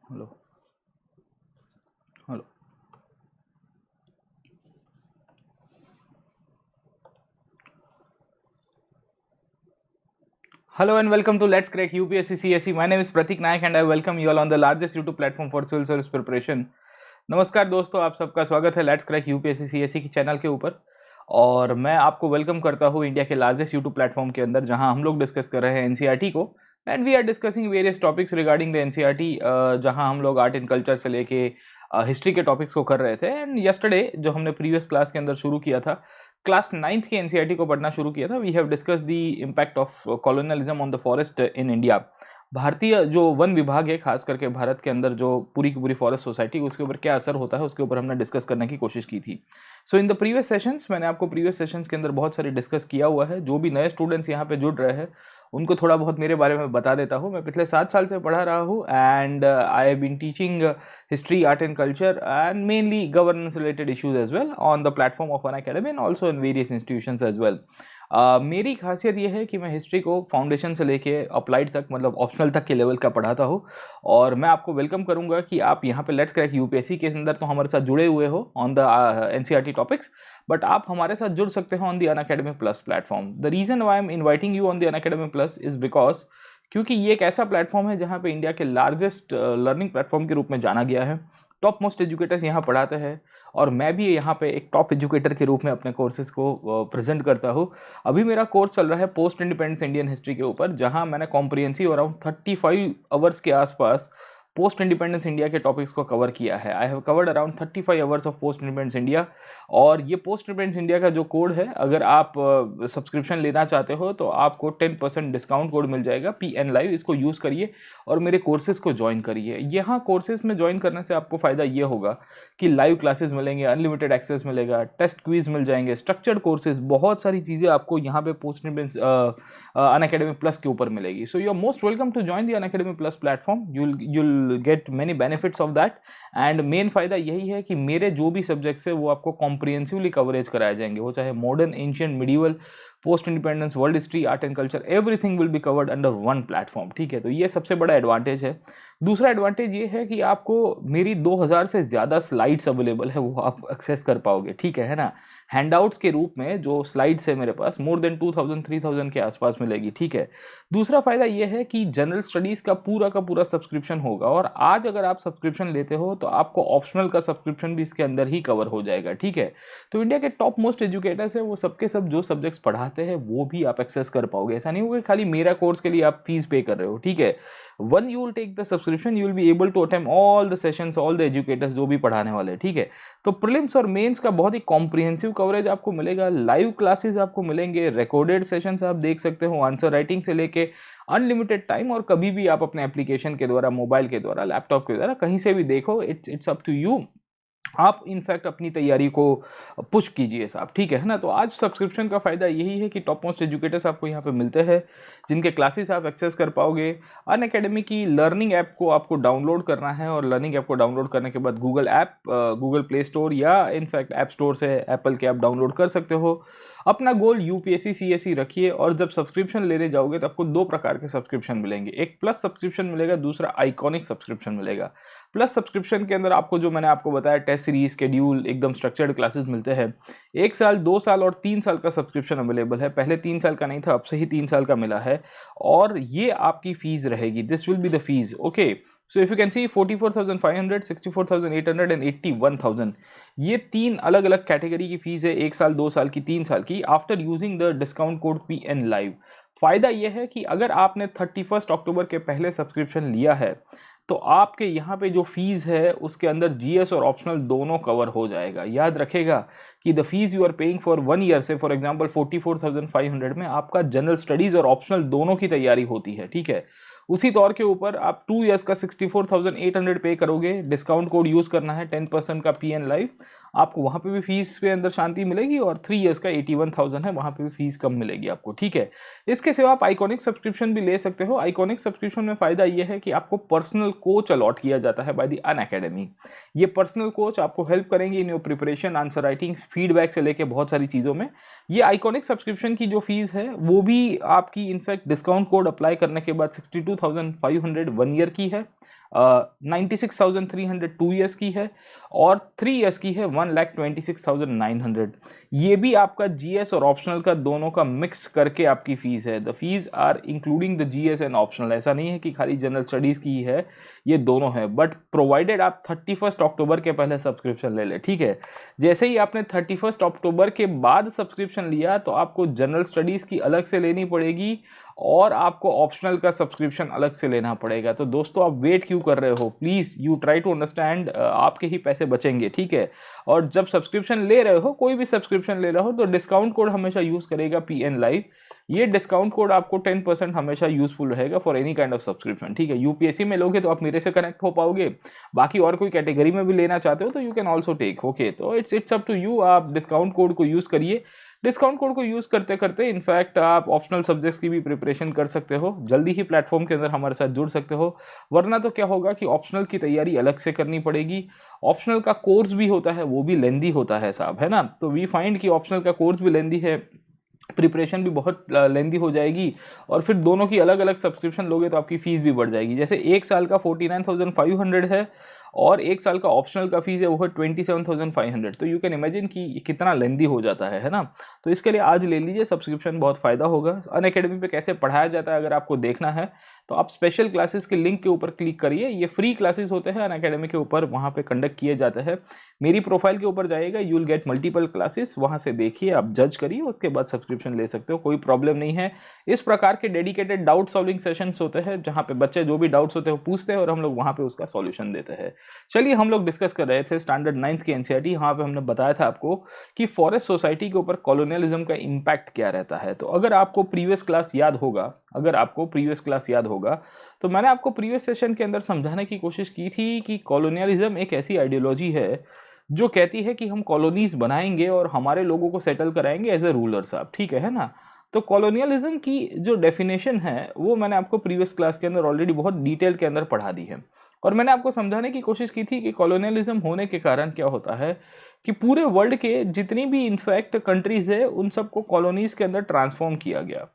Hello hello Hello and welcome to Let's Crack UPSC CSE. My name is Pratik Nayak and I welcome you all on the largest YouTube platform for civil service preparation. नमस्कार दोस्तों, आप सबका स्वागत है let's crack UPSC CSE की channel के ऊपर। और मैं आपको वेलकम करता हूँ इंडिया के लार्जेस्ट यूट्यूब प्लेटफॉर्म के अंदर, जहां हम लोग डिस्कस कर रहे हैं एनसीईआरटी को। And we are discussing various topics regarding the NCERT, जहां हम लोग आर्ट एंड कल्चर से लेके हिस्ट्री के टॉपिक्स को कर रहे थे। एंड यस्टरडे जो हमने प्रीवियस क्लास के अंदर शुरू किया था, क्लास 9th के एनसीईआरटी को पढ़ना शुरू किया था। We have discuss the impact of colonialism on the forest in India. भारतीय जो वन विभाग है, खास करके भारत के अंदर जो पूरी की पूरी फॉरेस्ट सोसाइटी, उसके ऊपर क्या असर होता है, उसके ऊपर हमने डिस्कस करने की कोशिश की थी। सो इन द प्रीवियस सेशंस मैंने आपको प्रीवियस सेशंस के अंदर बहुत सारी डिस्कस किया हुआ है। जो भी नए स्टूडेंट्स यहाँ पे जुड़ रहे हैं उनको थोड़ा बहुत मेरे बारे में बता देता हूँ। मैं पिछले 7 साल से पढ़ा रहा हूँ and I have been teaching history, art and culture, and mainly governance related issues as well on the platform of Unacademy and also in various institutions as well. मेरी खासियत यह है कि मैं हिस्ट्री को फाउंडेशन से लेके अप्लाइड तक, मतलब ऑप्शनल तक के लेवल का पढ़ाता हूँ। और मैं आपको वेलकम करूंगा कि आप यहाँ पे लेट्स क्रैक यूपीएससी के अंदर तो हमारे साथ जुड़े हुए हो on the NCERT topics, but आप हमारे साथ जुड़ सकते हो on the Unacademy plus platform. The reason why I am inviting you on the Unacademy plus is because क्योंकि ये एक ऐसा प्लेटफॉर्म है जहाँ पे इंडिया के लार्जेस्ट लर्निंग प्लेटफॉर्म के रूप में जाना गया है। टॉप मोस्ट एजुकेटर्स यहाँ पढ़ाते हैं और मैं भी यहाँ पे एक टॉप एजुकेटर के रूप में अपने कोर्सेज को प्रेजेंट करता हूँ। अभी मेरा कोर्स चल रहा है पोस्ट इंडिपेंडेंस इंडियन हिस्ट्री के ऊपर, जहाँ मैंने कॉम्प्रिहेंसिव अराउंड 35 आवर्स के आसपास पोस्ट इंडिपेंडेंस इंडिया के टॉपिक्स को कवर किया है। I have covered around 35 hours of post independence India. और ये पोस्ट इंडिपेंडेंस इंडिया का जो कोड है, अगर आप सब्सक्रिप्शन लेना चाहते हो तो आपको 10% डिस्काउंट कोड मिल जाएगा PN लाइव। इसको यूज़ करिए और मेरे कोर्सेज को ज्वाइन करिए। यहाँ कोर्सेज में ज्वाइन करने से आपको फ़ायदा ये होगा कि लाइव क्लासेस मिलेंगे, अनलिमिटेड एक्सेस मिलेगा, टेस्ट क्विज मिल जाएंगे, स्ट्रक्चर्ड कोर्सेज, बहुत सारी चीज़ें आपको यहाँ पे पोस्ट अनअकैडमी प्लस के ऊपर मिलेगी। So you are most welcome to join the Unacademy plus platform. You'll get many benefits of that. And main फायदा यही है कि मेरे जो भी सब्जेक्ट्स है वो आपको कॉम्प्रिहेंसिवली कवरेज कराए जाएंगे, वो चाहे modern, ancient, medieval, post independence, world history, art and culture, everything will be covered under one platform. ठीक है, तो ये सबसे बड़ा एडवांटेज है। दूसरा एडवांटेज ये है कि आपको मेरी 2000 से ज़्यादा स्लाइड्स अवेलेबल है, वो आप एक्सेस कर पाओगे। ठीक है ना, हैंडआउट्स के रूप में जो स्लाइड्स है मेरे पास मोर देन 2000 3000 के आसपास मिलेगी। ठीक है, दूसरा फायदा ये है कि जनरल स्टडीज़ का पूरा सब्सक्रिप्शन होगा। और आज अगर आप सब्सक्रिप्शन लेते हो तो आपको ऑप्शनल का सब्सक्रिप्शन भी इसके अंदर ही कवर हो जाएगा। ठीक है, तो इंडिया के टॉप मोस्ट एजुकेटर्स है, वो सबके सब जो सब्जेक्ट्स पढ़ाते हैं वो भी आप एक्सेस कर पाओगे। ऐसा नहीं होगा कि खाली मेरा कोर्स के लिए आप फीस पे कर रहे हो। ठीक है, when you will take the subscription, you will be able to attend all the sessions, all the educators जो भी पढ़ाने वाले हैं। ठीक है, तो प्रीलिम्स और मेंस का बहुत ही कॉम्प्रिहेंसिव कवरेज आपको मिलेगा। लाइव क्लासेस आपको मिलेंगे, रिकॉर्डेड सेशंस आप देख सकते हो, आंसर राइटिंग से लेके अनलिमिटेड टाइम। और कभी भी आप अपने एप्लीकेशन के द्वारा, मोबाइल के द्वारा, लैपटॉप के द्वारा कहीं से भी देखो, इट्स अप टू यू। आप इनफैक्ट अपनी तैयारी को पुश कीजिए साहब। ठीक है ना, तो आज सब्सक्रिप्शन का फायदा यही है कि टॉप मोस्ट एजुकेटर्स आपको यहाँ पे मिलते हैं, जिनके क्लासेस आप एक्सेस कर पाओगे। अन अकेडमी की लर्निंग ऐप को आपको डाउनलोड करना है और लर्निंग ऐप को डाउनलोड करने के बाद गूगल प्ले स्टोर या इनफैक्ट ऐप स्टोर से एप्पल के ऐप डाउनलोड कर सकते हो। अपना गोल यूपीएससी सीएसई रखिए और जब सब्सक्रिप्शन लेने जाओगे तो आपको 2 प्रकार के सब्सक्रिप्शन मिलेंगे, एक प्लस सब्सक्रिप्शन मिलेगा, दूसरा आइकॉनिक सब्सक्रिप्शन मिलेगा। प्लस सब्सक्रिप्शन के अंदर आपको जो मैंने आपको बताया टेस्ट सीरीज, शेड्यूल, एकदम स्ट्रक्चर्ड क्लासेस मिलते हैं। 1 साल, 2 साल और 3 साल का सब्सक्रिप्शन अवेलेबल है। पहले 3 साल का नहीं था, अब से ही 3 साल का मिला है और ये आपकी फीस रहेगी। This will be the fees. Okay, so if you can see 44,500, 64,800 and 81,000, ये 3 अलग अलग कैटेगरी की फीस है, 1 साल, 2 साल की, 3 साल की, after using the discount code PN live. फायदा यह है कि अगर आपने 31 अक्टूबर के पहले सब्सक्रिप्शन लिया है तो आपके यहाँ पे जो फीस है उसके अंदर GS और ऑप्शनल दोनों कवर हो जाएगा। याद रखेगा कि the fees you are paying for 1 year से, फॉर एग्जांपल 44,500 में आपका जनरल स्टडीज और ऑप्शनल दोनों की तैयारी होती है। ठीक है, उसी तौर के ऊपर आप 2 ईयर्स का 64,800 पे करोगे, डिस्काउंट कोड यूज करना है 10% का PN लाइव, आपको वहां पे भी फीस के अंदर शांति मिलेगी। और 3 ईयर्स का 81,000 है, वहां पे भी फीस कम मिलेगी आपको। ठीक है, इसके सिवा आप आइकॉनिक सब्सक्रिप्शन भी ले सकते हो। आइकॉनिक सब्सक्रिप्शन में फायदा यह है कि आपको पर्सनल कोच अलॉट किया जाता है बाय द अनअकैडमी। ये पर्सनल कोच आपको हेल्प करेंगे in your preparation, answer writing, feedback से लेके बहुत सारी चीजों में। ये आइकॉनिक सब्सक्रिप्शन की जो फीस है वो भी आपकी इनफैक्ट डिस्काउंट कोड अप्लाई करने के बाद 62,500 1 ईयर की है। 96,300 2 ईयर्स की है और 3 ईयर्स की है 1,26,900। ये भी आपका जीएस और ऑप्शनल का दोनों का मिक्स करके आपकी फीस है। The fees are including the GS and optional. ऐसा नहीं है कि खाली जनरल स्टडीज की है, ये दोनों है, बट प्रोवाइडेड आप 31 अक्टूबर के पहले सब्सक्रिप्शन ले ले। ठीक है, जैसे ही आपने 31 अक्टूबर के बाद सब्सक्रिप्शन लिया तो आपको जनरल स्टडीज की अलग से लेनी पड़ेगी और आपको ऑप्शनल का सब्सक्रिप्शन अलग से लेना पड़ेगा। तो दोस्तों आप वेट क्यों कर रहे हो, please you try to understand, आपके ही पैसे बचेंगे। ठीक है, और जब सब्सक्रिप्शन ले रहे हो, कोई भी सब्सक्रिप्शन ले रहे हो, तो डिस्काउंट कोड हमेशा यूज करेगा PN लाइव। ये डिस्काउंट कोड आपको 10% हमेशा यूजफुल रहेगा for any kind of subscription. ठीक है, यूपीएससी में लोगे तो आप मेरे से कनेक्ट हो पाओगे, बाकी और कोई कैटेगरी में भी लेना चाहते हो तो you can also take. Okay, तो इट्स अप टू यू, आप डिस्काउंट कोड को यूज करिए। डिस्काउंट कोड को यूज करते करते इनफैक्ट आप ऑप्शनल सब्जेक्ट्स की भी प्रिपरेशन कर सकते हो, जल्दी ही प्लेटफॉर्म के अंदर हमारे साथ जुड़ सकते हो। वरना तो क्या होगा कि ऑप्शनल की तैयारी अलग से करनी पड़ेगी। ऑप्शनल का कोर्स भी होता है, वो भी लेंदी होता है साहब, है ना। तो वी फाइंड कि ऑप्शनल का कोर्स भी लेंदी है, प्रिपरेशन भी बहुत लेंदी हो जाएगी, और फिर दोनों की अलग अलग सब्सक्रिप्शन लोगे तो आपकी फीस भी बढ़ जाएगी। जैसे एक साल का 49,500 है और एक साल का ऑप्शनल का फीस है वो है 27,500। तो यू कैन इमेजिन कि कितना लेंदी हो जाता है ना। तो इसके लिए आज ले लीजिए सब्सक्रिप्शन, बहुत फायदा होगा। अनअकैडमी पे कैसे पढ़ाया जाता है अगर आपको देखना है तो आप स्पेशल क्लासेस के लिंक के ऊपर क्लिक करिए। ये फ्री क्लासेस होते हैं अनअकैडमी के ऊपर, वहाँ पे कंडक्ट किए जाते हैं। मेरी प्रोफाइल के ऊपर जाइएगा, you will get multiple classes, वहाँ से देखिए, आप जज करिए, उसके बाद सब्सक्रिप्शन ले सकते हो, कोई प्रॉब्लम नहीं है। इस प्रकार के डेडिकेटेड डाउट सॉल्विंग सेशंस होते हैं जहाँ पे बच्चे जो भी डाउट्स होते हैं वो पूछते हैं और हम लोग वहाँ पे उसका सॉल्यूशन देते हैं। चलिए, हम लोग डिस्कस कर रहे थे स्टैंडर्ड 9th की एनसीईआरटी। यहाँ पे हमने बताया था आपको कि फॉरेस्ट सोसाइटी के ऊपर कॉलोनियलिज्म का इम्पैक्ट क्या रहता है। तो अगर आपको प्रीवियस क्लास याद होगा, तो मैंने आपको प्रीवियस सेशन के अंदर समझाने की कोशिश की थी कि कॉलोनियलिज्म एक ऐसी आइडियोलॉजी है जो कहती है कि हम कॉलोनीज बनाएंगे और हमारे लोगों को सेटल कराएंगे एज ए रूलर साहब। ठीक है ना। तो कॉलोनियलिज्म की जो डेफिनेशन है वो मैंने आपको प्रीवियस क्लास के अंदर ऑलरेडी बहुत डिटेल के अंदर पढ़ा दी है, और मैंने आपको समझाने की कोशिश की थी कि कॉलोनियलिज्म होने के कारण क्या होता है कि पूरे वर्ल्ड के जितनी भी इनफैक्ट कंट्रीज है उन सबको कॉलोनीज के अंदर ट्रांसफॉर्म किया गया।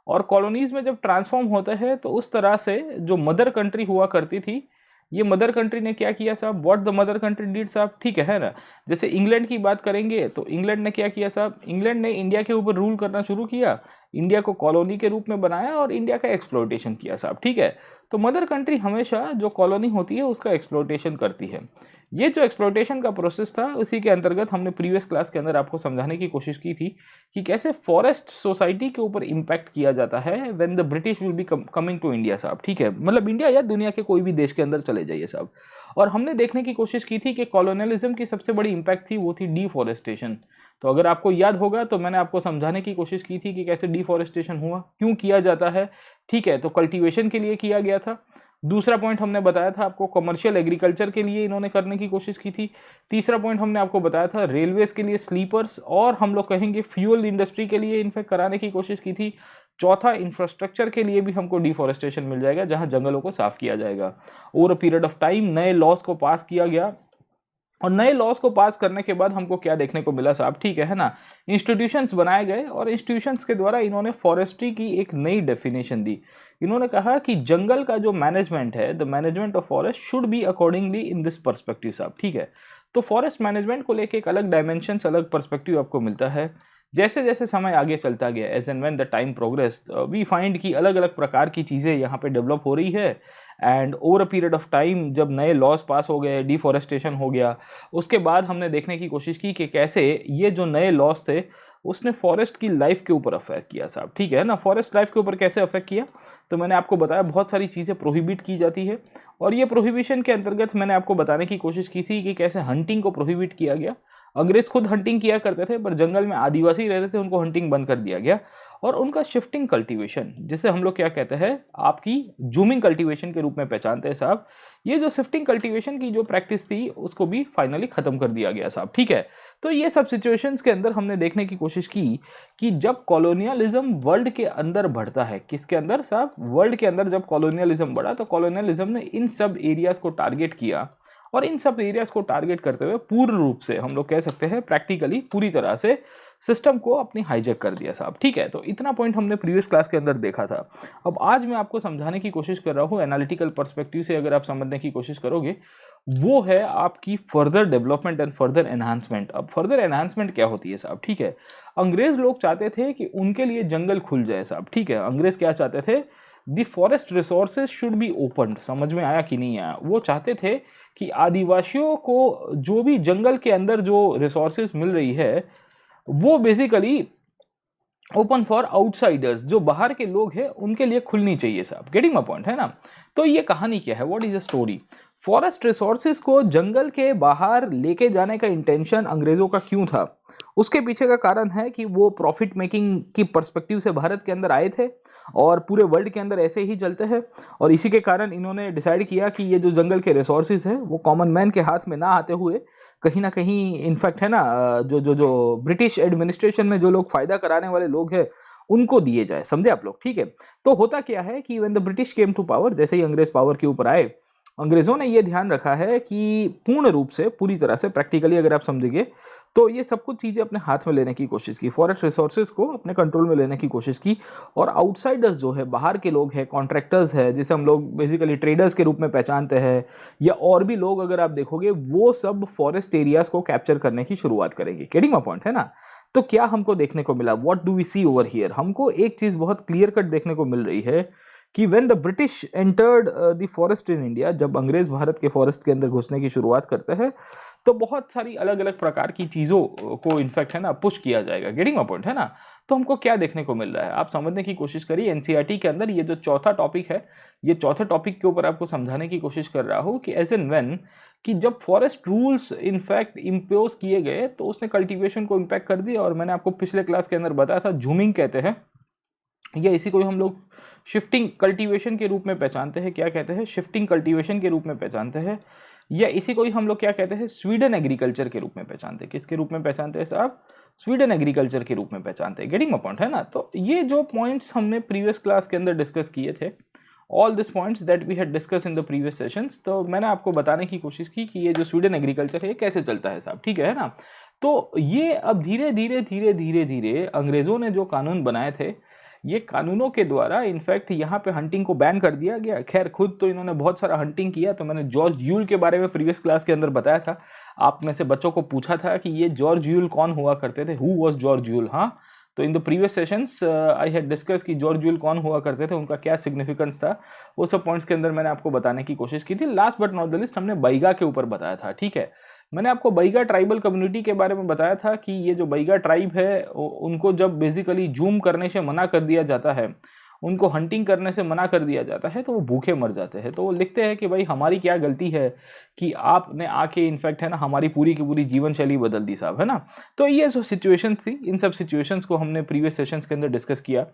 और कॉलोनीज में जब ट्रांसफॉर्म होता है तो उस तरह से जो मदर कंट्री हुआ करती थी, ये मदर कंट्री ने क्या किया साहब, what the mother country did साहब। ठीक है ना। जैसे इंग्लैंड की बात करेंगे तो इंग्लैंड ने क्या किया साहब, इंग्लैंड ने इंडिया के ऊपर रूल करना शुरू किया, इंडिया को कॉलोनी के रूप में बनाया और इंडिया का एक्सप्लॉयटेशन किया साहब। ठीक है, तो मदर कंट्री हमेशा जो कॉलोनी होती है उसका एक्सप्लॉयटेशन करती है। ये जो एक्सप्लॉयटेशन का प्रोसेस था उसी के अंतर्गत हमने प्रीवियस क्लास के अंदर आपको समझाने की कोशिश की थी कि कैसे फॉरेस्ट सोसाइटी के ऊपर इंपैक्ट किया जाता है when the British will be coming to India साहब। ठीक है, मतलब इंडिया या दुनिया के कोई भी देश के अंदर चले जाइए साहब। और हमने देखने की कोशिश की थी कि कॉलोनियलिज्म की सबसे बड़ी इंपैक्ट थी वो थी डिफॉरेस्टेशन। तो अगर आपको याद होगा तो मैंने आपको समझाने की कोशिश की थी कि कैसे डिफॉरेस्टेशन हुआ, क्यों किया जाता है। ठीक है, तो कल्टीवेशन के लिए किया गया था। दूसरा पॉइंट हमने बताया था आपको कमर्शियल एग्रीकल्चर के लिए इन्होंने करने की कोशिश की थी। तीसरा पॉइंट हमने आपको बताया था रेलवेज के लिए स्लीपर्स, और हम लोग कहेंगे फ्यूल इंडस्ट्री के लिए इनफैक्ट कराने की कोशिश की थी। चौथा, इंफ्रास्ट्रक्चर के लिए भी हमको डिफॉरेस्टेशन मिल जाएगा जहां जंगलों को साफ किया जाएगा। Over a period of time नए लॉस को पास किया गया, और नए लॉस को पास करने के बाद हमको क्या देखने को मिला साहब। ठीक है ना, इंस्टीट्यूशंस बनाए गए और इंस्टीट्यूशंस के द्वारा इन्होंने फॉरेस्ट्री की एक नई डेफिनेशन दी। इन्होंने कहा कि जंगल का जो मैनेजमेंट है, the management of forest should be accordingly in this perspective साहब। ठीक है, तो फॉरेस्ट मैनेजमेंट को लेके एक अलग डायमेंशन, अलग पर्सपेक्टिव आपको मिलता है। जैसे जैसे समय आगे चलता गया, as and when the time progress, we find कि अलग अलग प्रकार की चीज़ें यहाँ पे डेवलप हो रही है। And over a period of time जब नए लॉज पास हो गए, डिफॉरेस्टेशन हो गया, उसके बाद हमने देखने की कोशिश की कि कैसे ये जो नए लॉज थे उसने फॉरेस्ट की लाइफ के ऊपर अफेक्ट किया साहब। ठीक है ना, फॉरेस्ट लाइफ के ऊपर कैसे अफेक्ट किया, तो मैंने आपको बताया बहुत सारी चीज़ें प्रोहिबिट की जाती है, और ये प्रोहिबिशन के अंतर्गत मैंने आपको बताने की कोशिश की थी कि कैसे हंटिंग को प्रोहिबिट किया गया। अंग्रेज खुद हंटिंग किया करते थे, पर जंगल में आदिवासी रहते थे, उनको हंटिंग बंद कर दिया गया। और उनका शिफ्टिंग कल्टीवेशन, जिसे हम लोग क्या कहते हैं, आपकी जूमिंग कल्टीवेशन के रूप में पहचानते हैं साहब, ये जो शिफ्टिंग कल्टीवेशन की जो प्रैक्टिस थी उसको भी फाइनली खत्म कर दिया गया साहब। ठीक है, तो ये सब सिचुएशंस के अंदर हमने देखने की कोशिश की कि जब कॉलोनियलिज्म वर्ल्ड के अंदर बढ़ता है, किसके अंदर साहब, वर्ल्ड के अंदर जब कॉलोनियलिज्म बढ़ा तो कॉलोनियलिज्म ने इन सब एरियाज को टारगेट किया, और इन सब एरियाज को टारगेट करते हुए पूर्ण रूप से हम लोग कह सकते हैं प्रैक्टिकली पूरी तरह से सिस्टम को अपनी हाईजैक कर दिया साहब। ठीक है, तो इतना पॉइंट हमने प्रीवियस क्लास के अंदर देखा था। अब आज मैं आपको समझाने की कोशिश कर रहा हूँ एनालिटिकल पर्सपेक्टिव से, अगर आप समझने की कोशिश करोगे, वो है आपकी further development and further enhancement. अब फर्दर एनहांसमेंट क्या होती है साहब? ठीक है, अंग्रेज लोग चाहते थे कि उनके लिए जंगल खुल जाए साहब। ठीक है, अंग्रेज क्या चाहते थे? The forest resources should be open. समझ में आया कि नहीं आया? वो चाहते थे कि आदिवासियों को जो भी जंगल के अंदर जो रिसोर्सेज मिल रही है वो बेसिकली ओपन फॉर आउटसाइडर्स, जो बाहर के लोग हैं उनके लिए खुलनी चाहिए साहब। गेटिंग माय पॉइंट, है ना? तो ये कहानी क्या है? What is the story? Forest resources को जंगल के बाहर लेके जाने का इंटेंशन अंग्रेजों का क्यों था? उसके पीछे का कारण है कि वो प्रॉफिट मेकिंग की पर्सपेक्टिव से भारत के अंदर आए थे और पूरे वर्ल्ड के अंदर ऐसे ही चलते हैं, और इसी के कारण इन्होंने डिसाइड किया कि ये जो जंगल के रिसोर्सेज है वो कॉमन मैन के हाथ में ना आते हुए कहीं ना कहीं, इनफैक्ट है ना, जो जो जो ब्रिटिश एडमिनिस्ट्रेशन में जो लोग फायदा कराने वाले लोग हैं उनको दिए जाए। समझे आप लोग? ठीक है, तो होता क्या है कि when the British came to power, जैसे ही अंग्रेज पावर के ऊपर आए, अंग्रेजों ने ये ध्यान रखा है कि पूर्ण रूप से, पूरी तरह से, प्रैक्टिकली अगर आप समझेंगे तो ये सब कुछ चीजें अपने हाथ में लेने की कोशिश की, फॉरेस्ट रिसोर्सेज को अपने कंट्रोल में लेने की कोशिश की। और आउटसाइडर्स जो है, बाहर के लोग हैं, कॉन्ट्रैक्टर्स है, जिसे हम लोग बेसिकली ट्रेडर्स के रूप में पहचानते हैं, या और भी लोग अगर आप देखोगे, वो सब फॉरेस्ट एरियाज को कैप्चर करने की शुरुआत करेंगे। गेटिंग माय पॉइंट, है ना? तो क्या हमको देखने को मिला? What do we see over here? हमको एक चीज बहुत क्लियर कट देखने को मिल रही है कि when the British entered the forest in India, जब अंग्रेज भारत के फॉरेस्ट के अंदर घुसने की शुरुआत करते हैं, तो बहुत सारी अलग अलग प्रकार की चीजों को इनफैक्ट है ना पुश किया जाएगा। गेटिंग माय पॉइंट, है ना? तो हमको क्या देखने को मिल रहा है, आप समझने की कोशिश करिए। एनसीईआरटी के अंदर ये जो चौथा टॉपिक है, ये चौथे टॉपिक के ऊपर आपको समझाने की कोशिश कर रहा हूँ कि एज एन व्हेन, कि जब फॉरेस्ट रूल्स इनफैक्ट इम्पोज किए गए तो उसने कल्टीवेशन को इम्पैक्ट कर दिया। और मैंने आपको पिछले क्लास के अंदर बताया था, जूमिंग कहते हैं, या इसी को हम लोग शिफ्टिंग कल्टीवेशन के रूप में पहचानते हैं। क्या कहते हैं? शिफ्टिंग कल्टीवेशन के रूप में पहचानते हैं। या इसी को ही हम लोग क्या कहते हैं? स्वीडन एग्रीकल्चर के रूप में पहचानते हैं। किसके रूप में पहचानते हैं साहब? स्वीडन एग्रीकल्चर के रूप में पहचानते हैं। गेटिंग माय पॉइंट, है ना? तो ये जो पॉइंट्स हमने प्रीवियस क्लास के अंदर डिस्कस किए थे, all this points that we had discussed in the previous sessions, तो मैंने आपको बताने की कोशिश की कि ये जो स्वीडन एग्रीकल्चर है ये कैसे चलता है साहब। ठीक है ना? तो ये अब धीरे धीरे धीरे धीरे धीरे अंग्रेजों ने जो कानून बनाए थे, ये कानूनों के द्वारा इनफैक्ट यहाँ पे हंटिंग को बैन कर दिया गया। खैर, खुद तो इन्होंने बहुत सारा हंटिंग किया, तो मैंने जॉर्ज यूल के बारे में प्रीवियस क्लास के अंदर बताया था। आप में से बच्चों को पूछा था कि ये जॉर्ज यूल कौन हुआ करते थे, हु वाज जॉर्ज यूल? हाँ, तो in the previous sessions I had discuss कि जॉर्ज यूल कौन हुआ करते थे, उनका क्या सिग्निफिकेंस था, वो सब पॉइंट्स के अंदर मैंने आपको बताने की कोशिश की थी। Last but not the list, हमने बैगा के ऊपर बताया था। ठीक है, मैंने आपको बैगा ट्राइबल कम्युनिटी के बारे में बताया था कि ये जो बैगा ट्राइब है, उनको जब बेसिकली जूम करने से मना कर दिया जाता है, उनको हंटिंग करने से मना कर दिया जाता है, तो वो भूखे मर जाते हैं। तो वो लिखते हैं कि भाई हमारी क्या गलती है कि आपने आके इनफैक्ट है ना हमारी पूरी की पूरी जीवन शैली बदल दी साहब, है ना? तो ये जो सिचुएशंस थी, इन सब सिचुएशंस को हमने प्रीवियस सेशंस के अंदर डिस्कस किया।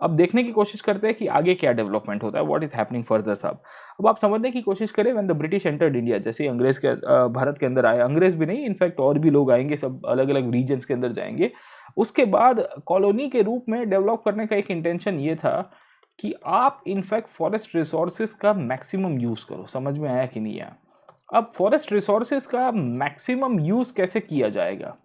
अब देखने की कोशिश करते हैं कि आगे क्या डेवलपमेंट होता है, व्हाट इज हैपनिंग फर्दर साहब। अब आप समझने की कोशिश करें, when the British entered India, जैसे अंग्रेज के भारत के अंदर आए, अंग्रेज भी नहीं, इनफैक्ट और भी लोग आएंगे, सब अलग अलग रीजन्स के अंदर जाएंगे। उसके बाद कॉलोनी के रूप में डेवलप करने का एक इंटेंशन ये था कि आप इनफैक्ट फॉरेस्ट रिसोर्सेज का मैक्सिमम यूज करो। समझ में आया कि नहीं आया? अब फॉरेस्ट रिसोर्सेज का मैक्सिमम यूज कैसे किया जाएगा?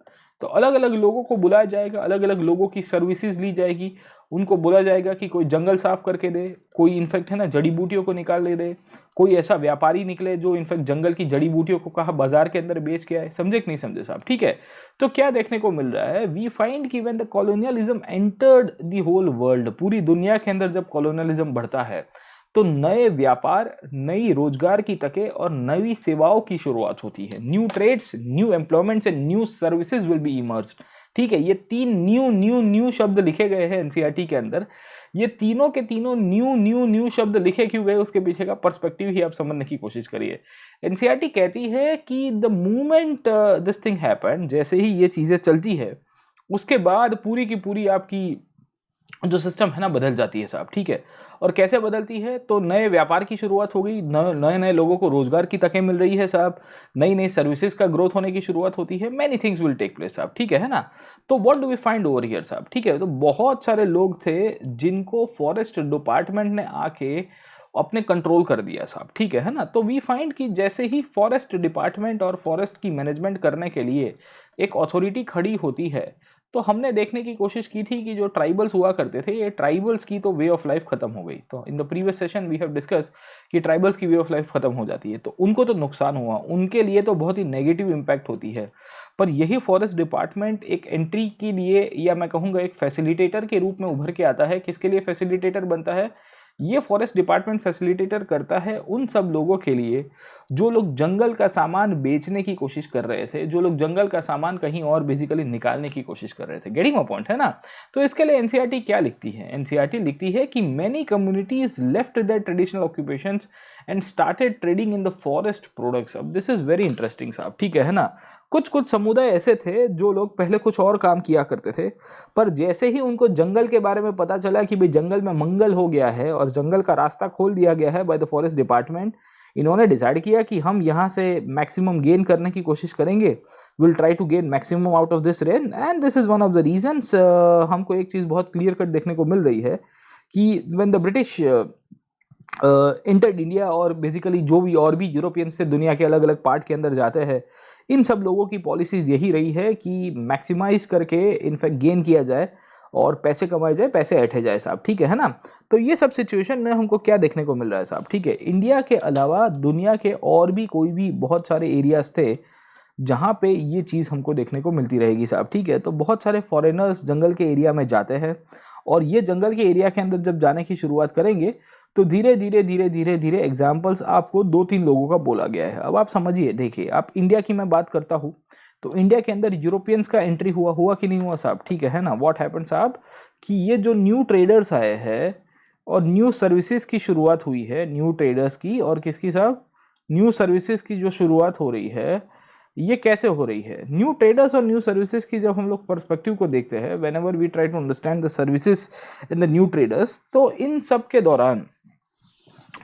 तो अलग अलग लोगों को बुलाया जाएगा, अलग अलग लोगों की सर्विसेज ली जाएगी, उनको बोला जाएगा कि कोई जंगल साफ करके दे, कोई इनफैक्ट है ना जड़ी बूटियों को निकाल दे, कोई ऐसा व्यापारी निकले जो इनफैक्ट जंगल की जड़ी बूटियों को कहा बाजार के अंदर बेच के आए। समझे कि नहीं समझे साहब? ठीक है, तो क्या देखने को मिल रहा है? वी फाइंड कि when the colonialism entered the whole world, पूरी दुनिया के अंदर जब कॉलोनियलिज्म बढ़ता है, तो नए व्यापार, नई रोजगार की तकें और नई सेवाओं की शुरुआत होती है। New trades, new employments and new services will be emerged. ठीक है, ये तीन न्यू न्यू न्यू शब्द लिखे गए हैं एनसीईआरटी के अंदर। ये तीनों के तीनों न्यू न्यू न्यू शब्द लिखे क्यों गए, उसके पीछे का पर्सपेक्टिव ही आप समझने की कोशिश करिए। एनसीईआरटी कहती है कि the moment this thing happened, जैसे ही ये चीजें चलती है, उसके बाद पूरी की पूरी आपकी जो सिस्टम है ना बदल जाती है साहब। ठीक है, और कैसे बदलती है? तो नए व्यापार की शुरुआत हो गई, नए नए लोगों को रोजगार की तकें मिल रही है साहब, नई नई सर्विसेज का ग्रोथ होने की शुरुआत होती है, many things will take place साहब। ठीक है ना? तो what do we find over here साहब? ठीक है, तो बहुत सारे लोग थे जिनको फॉरेस्ट डिपार्टमेंट ने आके अपने कंट्रोल कर दिया साहब। ठीक है ना? तो वी फाइंड कि जैसे ही फॉरेस्ट डिपार्टमेंट और फॉरेस्ट की मैनेजमेंट करने के लिए एक अथॉरिटी खड़ी होती है, तो हमने देखने की कोशिश की थी कि जो ट्राइबल्स हुआ करते थे, ये ट्राइबल्स की तो वे ऑफ लाइफ खत्म हो गई। तो in the previous session we have discuss कि ट्राइबल्स की वे ऑफ लाइफ खत्म हो जाती है, तो उनको तो नुकसान हुआ, उनके लिए तो बहुत ही नेगेटिव इम्पैक्ट होती है। पर यही फॉरेस्ट डिपार्टमेंट एक एंट्री के लिए, या मैं कहूँगा एक फैसिलिटेटर के रूप में उभर के आता है। किसके लिए फैसिलिटेटर बनता है? ये फॉरेस्ट डिपार्टमेंट फैसिलिटेटर करता है उन सब लोगों के लिए जो लोग जंगल का सामान बेचने की कोशिश कर रहे थे, जो लोग जंगल का सामान कहीं और बेसिकली निकालने की कोशिश कर रहे थे। गेटिंग माय पॉइंट, है ना? तो इसके लिए एनसीईआरटी क्या लिखती है? एनसीईआरटी लिखती है कि many communities left there traditional occupations and started trading in the forest products. अब दिस इज वेरी इंटरेस्टिंग साहब, ठीक है ना? कुछ कुछ समुदाय ऐसे थे जो लोग पहले कुछ और काम किया करते थे, पर जैसे ही उनको जंगल के बारे में पता चला कि भाई जंगल में मंगल हो गया है और जंगल का रास्ता खोल दिया गया है बाय द फॉरेस्ट डिपार्टमेंट, इन्होंने डिसाइड किया कि हम यहाँ से मैक्सिमम गेन करने की कोशिश करेंगे। Will try to gain maximum out of this reign, and this is one of the reasons. हमको एक चीज़ बहुत क्लियर कट देखने को मिल रही है कि when the British entered India, और बेसिकली जो भी और भी यूरोपियंस से दुनिया के अलग अलग पार्ट के अंदर जाते हैं, इन सब लोगों की पॉलिसीज यही रही है कि मैक्सिमाइज करके इनफैक्ट गेन किया जाए और पैसे कमाए जाए, पैसे ऐंठे जाए साहब, ठीक है ना? तो ये सब सिचुएशन में हमको क्या देखने को मिल रहा है साहब, ठीक है? इंडिया के अलावा दुनिया के और भी कोई भी बहुत सारे एरियाज थे जहाँ पे ये चीज़ हमको देखने को मिलती रहेगी साहब, ठीक है? तो बहुत सारे फॉरेनर्स जंगल के एरिया में जाते हैं, और ये जंगल के एरिया के अंदर जब जाने की शुरुआत करेंगे तो धीरे धीरे धीरे धीरे धीरे एग्जाम्पल्स आपको 2-3 लोगों का बोला गया है। अब आप समझिए, देखिए, आप इंडिया की मैं बात करता हूँ, तो इंडिया के अंदर यूरोपियंस का एंट्री हुआ कि नहीं हुआ साहब, ठीक है ना? व्हाट हैपेंड साहब कि ये जो न्यू ट्रेडर्स आए हैं और न्यू सर्विसेज की शुरुआत हुई है, न्यू ट्रेडर्स की, और किसकी साहब? न्यू सर्विसेज की जो शुरुआत हो रही है, ये कैसे हो रही है? न्यू ट्रेडर्स और न्यू सर्विसेज की जब हम लोग पर्सपेक्टिव को देखते हैं, whenever we try to understand the services in the new traders, तो इन सब के दौरान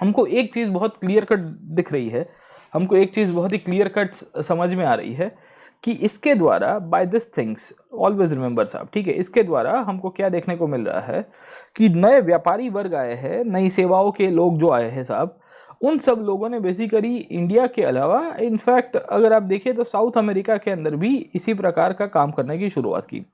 हमको एक चीज़ बहुत क्लियर कट दिख रही है, हमको एक चीज़ बहुत ही क्लियर कट समझ में आ रही है कि इसके द्वारा, by this things always remember साहब, ठीक है, इसके द्वारा हमको क्या देखने को मिल रहा है कि नए व्यापारी वर्ग आए हैं, नई सेवाओं के लोग जो आए हैं साहब, उन सब लोगों ने बेसिकली इंडिया के अलावा, इनफैक्ट अगर आप देखिए तो साउथ अमेरिका के अंदर भी इसी प्रकार का काम करने की शुरुआत की।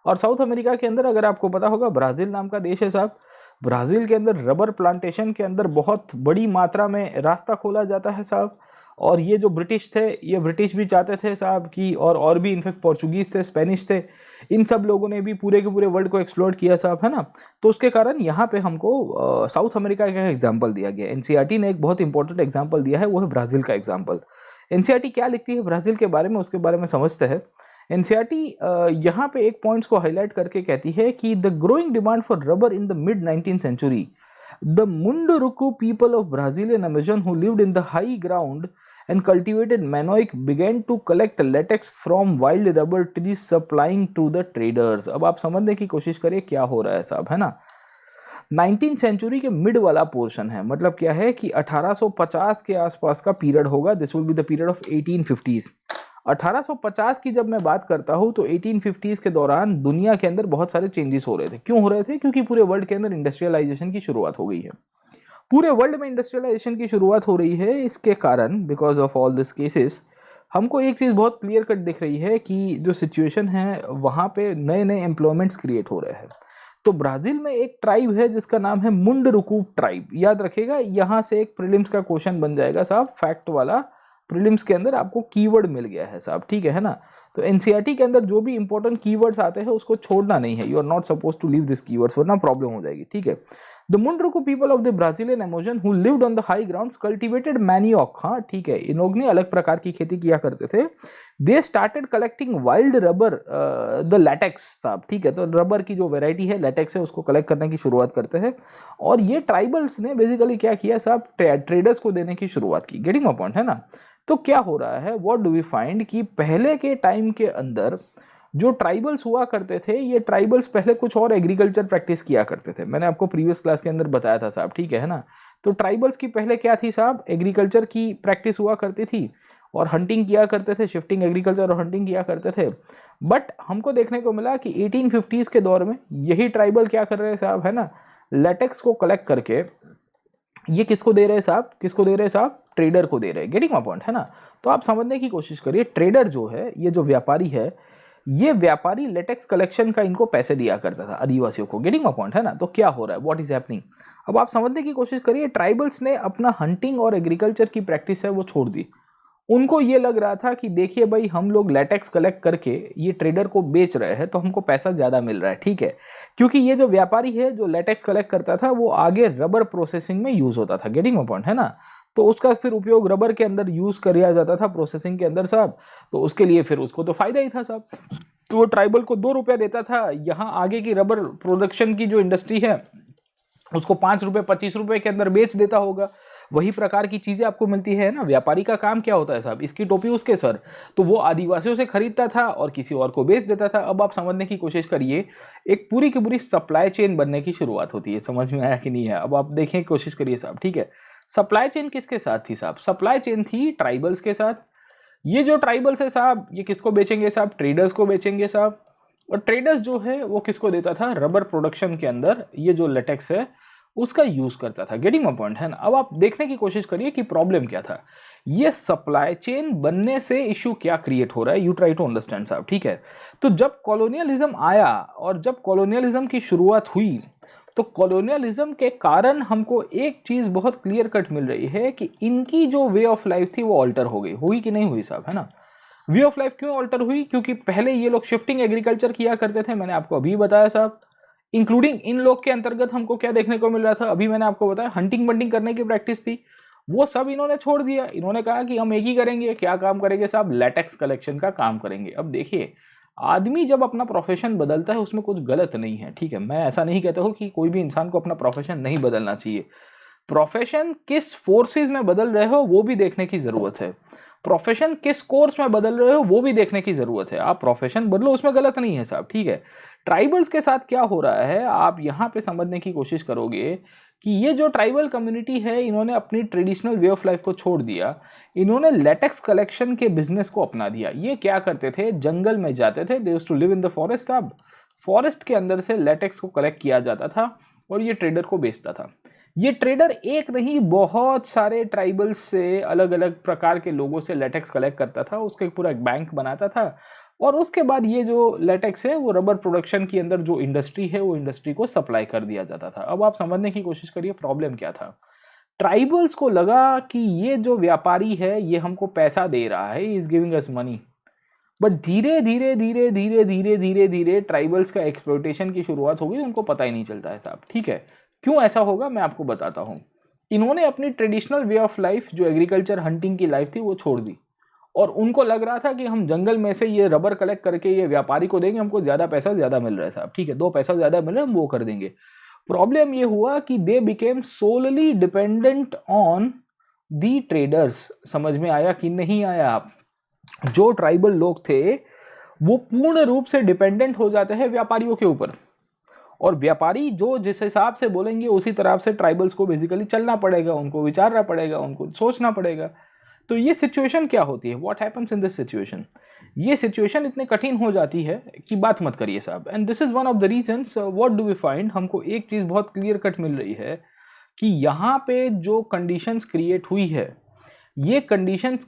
और साउथ अमेरिका के अंदर, अगर आपको पता होगा, ब्राज़ील नाम का देश है साहब, ब्राज़ील के अंदर रबर प्लांटेशन के अंदर बहुत बड़ी मात्रा में रास्ता खोला जाता है साहब। और ये जो ब्रिटिश थे, ये ब्रिटिश भी चाहते थे साहब कि, और भी इनफैक्ट पोर्चुगीज थे, स्पेनिश थे, इन सब लोगों ने भी पूरे के पूरे वर्ल्ड को एक्सप्लोर किया साहब, है ना? तो उसके कारण यहाँ पे हमको साउथ अमेरिका का एग्जाम्पल दिया गया। एनसीईआरटी ने एक बहुत इंपॉर्टेंट एग्जाम्पल दिया है, वो है ब्राज़ील का एग्जाम्पल। एनसीईआरटी क्या लिखती है ब्राज़ील के बारे में, उसके बारे में समझते हैं। एनसीईआरटी यहाँ पे एक पॉइंट्स को हाईलाइट करके कहती है कि the growing demand for rubber in the mid 19th century, the Munduruku people of Brazil and Amazon who lived in the high ground and cultivated manioc began to collect latex from wild rubber trees supplying to the traders। अब आप समझने की कोशिश करिए क्या हो रहा है साहब, है ना? 19th सेंचुरी के मिड वाला पोर्शन है, मतलब क्या है कि 1850 के आसपास का पीरियड होगा। This will be the period of 1850s। 1850 की जब मैं बात करता हूं तो 1850s के दौरान दुनिया के अंदर बहुत सारे चेंजेस हो रहे थे। क्यों हो रहे थे? क्योंकि पूरे वर्ल्ड के अंदर इंडस्ट्रियलाइजेशन की शुरुआत हो गई है। पूरे वर्ल्ड में इंडस्ट्रियलाइजेशन की शुरुआत हो रही है, इसके कारण because of all this cases हमको एक चीज़ बहुत क्लियर कट दिख रही है कि जो सिचुएशन है वहाँ पे नए नए एम्प्लॉयमेंट्स क्रिएट हो रहे हैं। तो ब्राज़ील में एक ट्राइब है जिसका नाम है मुंडरुकू ट्राइब। याद रखिएगा, यहाँ से एक प्रीलिम्स का क्वेश्चन बन जाएगा साहब, फैक्ट वाला। प्रीलिम्स के अंदर आपको कीवर्ड मिल गया है साहब, ठीक है ना? तो एनसीईआरटी के अंदर जो भी इंपॉर्टेंट कीवर्ड्स आते हैं उसको छोड़ना नहीं है। You are not suppose to leave this keywords, वरना प्रॉब्लम हो जाएगी, ठीक है? The Mundurucu people of the Brazilian Amazon who lived on the high grounds cultivated manioc. हाँ, ठीक है, इन लोग ने अलग प्रकार की खेती किया करते थे। They started collecting wild rubber, the latex साहब, ठीक है? तो रबर की जो वेराइटी है, लैटेक्स है, उसको कलेक्ट करने की शुरुआत करते हैं। और ये ट्राइबल्स ने बेसिकली क्या किया साहब, ट्रेडर्स को देने की शुरुआत की। गेटिंग माय पॉइंट, है ना? तो क्या हो रहा है, व्हाट डू वी फाइंड कि पहले के टाइम के अंदर जो ट्राइबल्स हुआ करते थे, ये ट्राइबल्स पहले कुछ और एग्रीकल्चर प्रैक्टिस किया करते थे। मैंने आपको प्रीवियस क्लास के अंदर बताया था साहब, ठीक है ना? तो ट्राइबल्स की पहले क्या थी साहब, एग्रीकल्चर की प्रैक्टिस हुआ करती थी और हंटिंग किया करते थे, शिफ्टिंग एग्रीकल्चर और हंटिंग किया करते थे। बट हमको देखने को मिला कि 1850s के दौर में यही ट्राइबल क्या कर रहे हैं साहब, है ना? लेटेक्स को कलेक्ट करके ये किसको दे रहे हैं साहब, किसको दे रहे हैं साहब? ट्रेडर को दे रहे हैं। गेटिंग माय पॉइंट, है ना? तो आप समझने की कोशिश करिए, ट्रेडर जो है, ये जो व्यापारी है, ये व्यापारी लेटेक्स कलेक्शन का इनको पैसे दिया करता था आदिवासियों को। गेटिंग माय पॉइंट है ना। तो क्या हो रहा है, व्हाट इज हैपनिंग, अब आप समझने की कोशिश करिए। ट्राइबल्स ने अपना हंटिंग और एग्रीकल्चर की प्रैक्टिस है वो छोड़ दी। उनको ये लग रहा था कि देखिए भाई, हम लोग लेटेक्स कलेक्ट करके ये ट्रेडर को बेच रहे हैं तो हमको पैसा ज्यादा मिल रहा है, ठीक है। क्योंकि ये जो व्यापारी है जो लेटेक्स कलेक्ट करता था वो आगे रबर प्रोसेसिंग में यूज होता था। गेटिंग माय पॉइंट है ना। तो उसका फिर उपयोग रबर के अंदर यूज किया जाता था प्रोसेसिंग के अंदर साहब। तो उसके लिए फिर उसको तो फायदा ही था साहब। तो वो ट्राइबल को 2 रुपया देता था, यहाँ आगे की रबर प्रोडक्शन की जो इंडस्ट्री है उसको 5 रुपए 25 रुपए के अंदर बेच देता होगा। वही प्रकार की चीजें आपको मिलती है ना। व्यापारी का काम क्या होता है साहब, इसकी टोपी उसके सर। तो वो आदिवासियों से खरीदता था और किसी और को बेच देता था। अब आप समझने की कोशिश करिए, एक पूरी की पूरी सप्लाई चेन बनने की शुरुआत होती है। समझ में आया कि नहीं है, अब आप देखें कोशिश करिए साहब, ठीक है। सप्लाई चेन किसके साथ थी साहब, सप्लाई चेन थी ट्राइबल्स के साथ। ये जो ट्राइबल्स है साहब, ये किसको बेचेंगे साहब, ट्रेडर्स को बेचेंगे साहब। और ट्रेडर्स जो है वो किसको देता था, रबर प्रोडक्शन के अंदर ये जो लेटेक्स है उसका यूज करता था। गेटिंग माय पॉइंट है ना। अब आप देखने की कोशिश करिए कि प्रॉब्लम क्या था। ये सप्लाई चेन बनने से इश्यू क्या क्रिएट हो रहा है, यू ट्राई टू अंडरस्टैंड साहब, ठीक है। तो जब कॉलोनियलिज्म आया और जब कॉलोनियलिज्म की शुरुआत हुई, तो कॉलोनियलिज्म के कारण हमको एक चीज बहुत क्लियर कट मिल रही है कि इनकी जो वे ऑफ लाइफ थी वो ऑल्टर हो गई। हुई कि नहीं हुई साहब, है ना। वे ऑफ लाइफ क्यों ऑल्टर हुई, क्योंकि पहले ये लोग शिफ्टिंग एग्रीकल्चर किया करते थे, मैंने आपको अभी बताया साहब। इंक्लूडिंग इन लोग के अंतर्गत हमको क्या देखने को मिल रहा था, अभी मैंने आपको बताया हंटिंग बंटिंग करने की प्रैक्टिस थी। वो सब इन्होंने छोड़ दिया। इन्होंने कहा कि हम एक ही करेंगे, क्या काम करेंगे साहब, लेटेक्स कलेक्शन का काम करेंगे। अब देखिए, आदमी जब अपना प्रोफेशन बदलता है उसमें कुछ गलत नहीं है, ठीक है। मैं ऐसा नहीं कहता हूं कि कोई भी इंसान को अपना प्रोफेशन नहीं बदलना चाहिए। प्रोफेशन किस फोर्सेस में बदल रहे हो वो भी देखने की जरूरत है। प्रोफेशन किस कोर्स में बदल रहे हो वो भी देखने की जरूरत है। आप प्रोफेशन बदलो, उसमें गलत नहीं है साहब, ठीक है। ट्राइबल्स के साथ क्या हो रहा है आप यहां पे समझने की कोशिश करोगे कि ये जो ट्राइबल कम्युनिटी है इन्होंने अपनी ट्रेडिशनल वे ऑफ लाइफ को छोड़ दिया। इन्होंने लेटेक्स कलेक्शन के बिजनेस को अपना दिया। ये क्या करते थे, जंगल में जाते थे, they used to live in the forest साहब। फॉरेस्ट के अंदर से लेटेक्स को कलेक्ट किया जाता था और ये ट्रेडर को बेचता था। ये ट्रेडर एक नहीं बहुत सारे ट्राइबल्स से अलग अलग प्रकार के लोगों से लेटेक्स कलेक्ट करता था, उसका एक पूरा एक बैंक बनाता था। और उसके बाद ये जो लेटेक्स है वो रबर प्रोडक्शन के अंदर जो इंडस्ट्री है वो इंडस्ट्री को सप्लाई कर दिया जाता था। अब आप समझने की कोशिश करिए प्रॉब्लम क्या था। ट्राइबल्स को लगा कि ये जो व्यापारी है ये हमको पैसा दे रहा है, is giving us money. But धीरे धीरे धीरे धीरे धीरे धीरे धीरे ट्राइबल्स का एक्सप्लॉइटेशन की शुरुआत हो गई, उनको पता ही नहीं चलता है साहब, ठीक है। क्यों ऐसा होगा मैं आपको बताता हूं। इन्होंने अपनी ट्रेडिशनल वे ऑफ लाइफ जो एग्रीकल्चर हंटिंग की लाइफ थी वो छोड़ दी। और उनको लग रहा था कि हम जंगल में से ये रबर कलेक्ट करके ये व्यापारी को देंगे, हमको ज्यादा पैसा ज्यादा मिल रहा है साहब, ठीक है, 2 पैसा ज्यादा मिल रहा है हम वो कर देंगे। प्रॉब्लम ये हुआ कि they became solely dependent on the traders. समझ में आया कि नहीं आया आप। जो ट्राइबल लोग थे वो पूर्ण रूप से डिपेंडेंट हो जाते हैं व्यापारियों के ऊपर। और व्यापारी जो जिस हिसाब से बोलेंगे उसी तरह से ट्राइबल्स को बेसिकली चलना पड़ेगा, उनको विचारना पड़ेगा, उनको सोचना पड़ेगा। तो ये सिचुएशन क्या होती है, what happens in this situation. ये सिचुएशन इतनी कठिन हो जाती है कि बात मत करिए साहब। And this is one of the reasons what do we find. हमको एक चीज बहुत क्लियर कट मिल रही है कि यहाँ पे जो कंडीशंस क्रिएट हुई है, ये कंडीशंस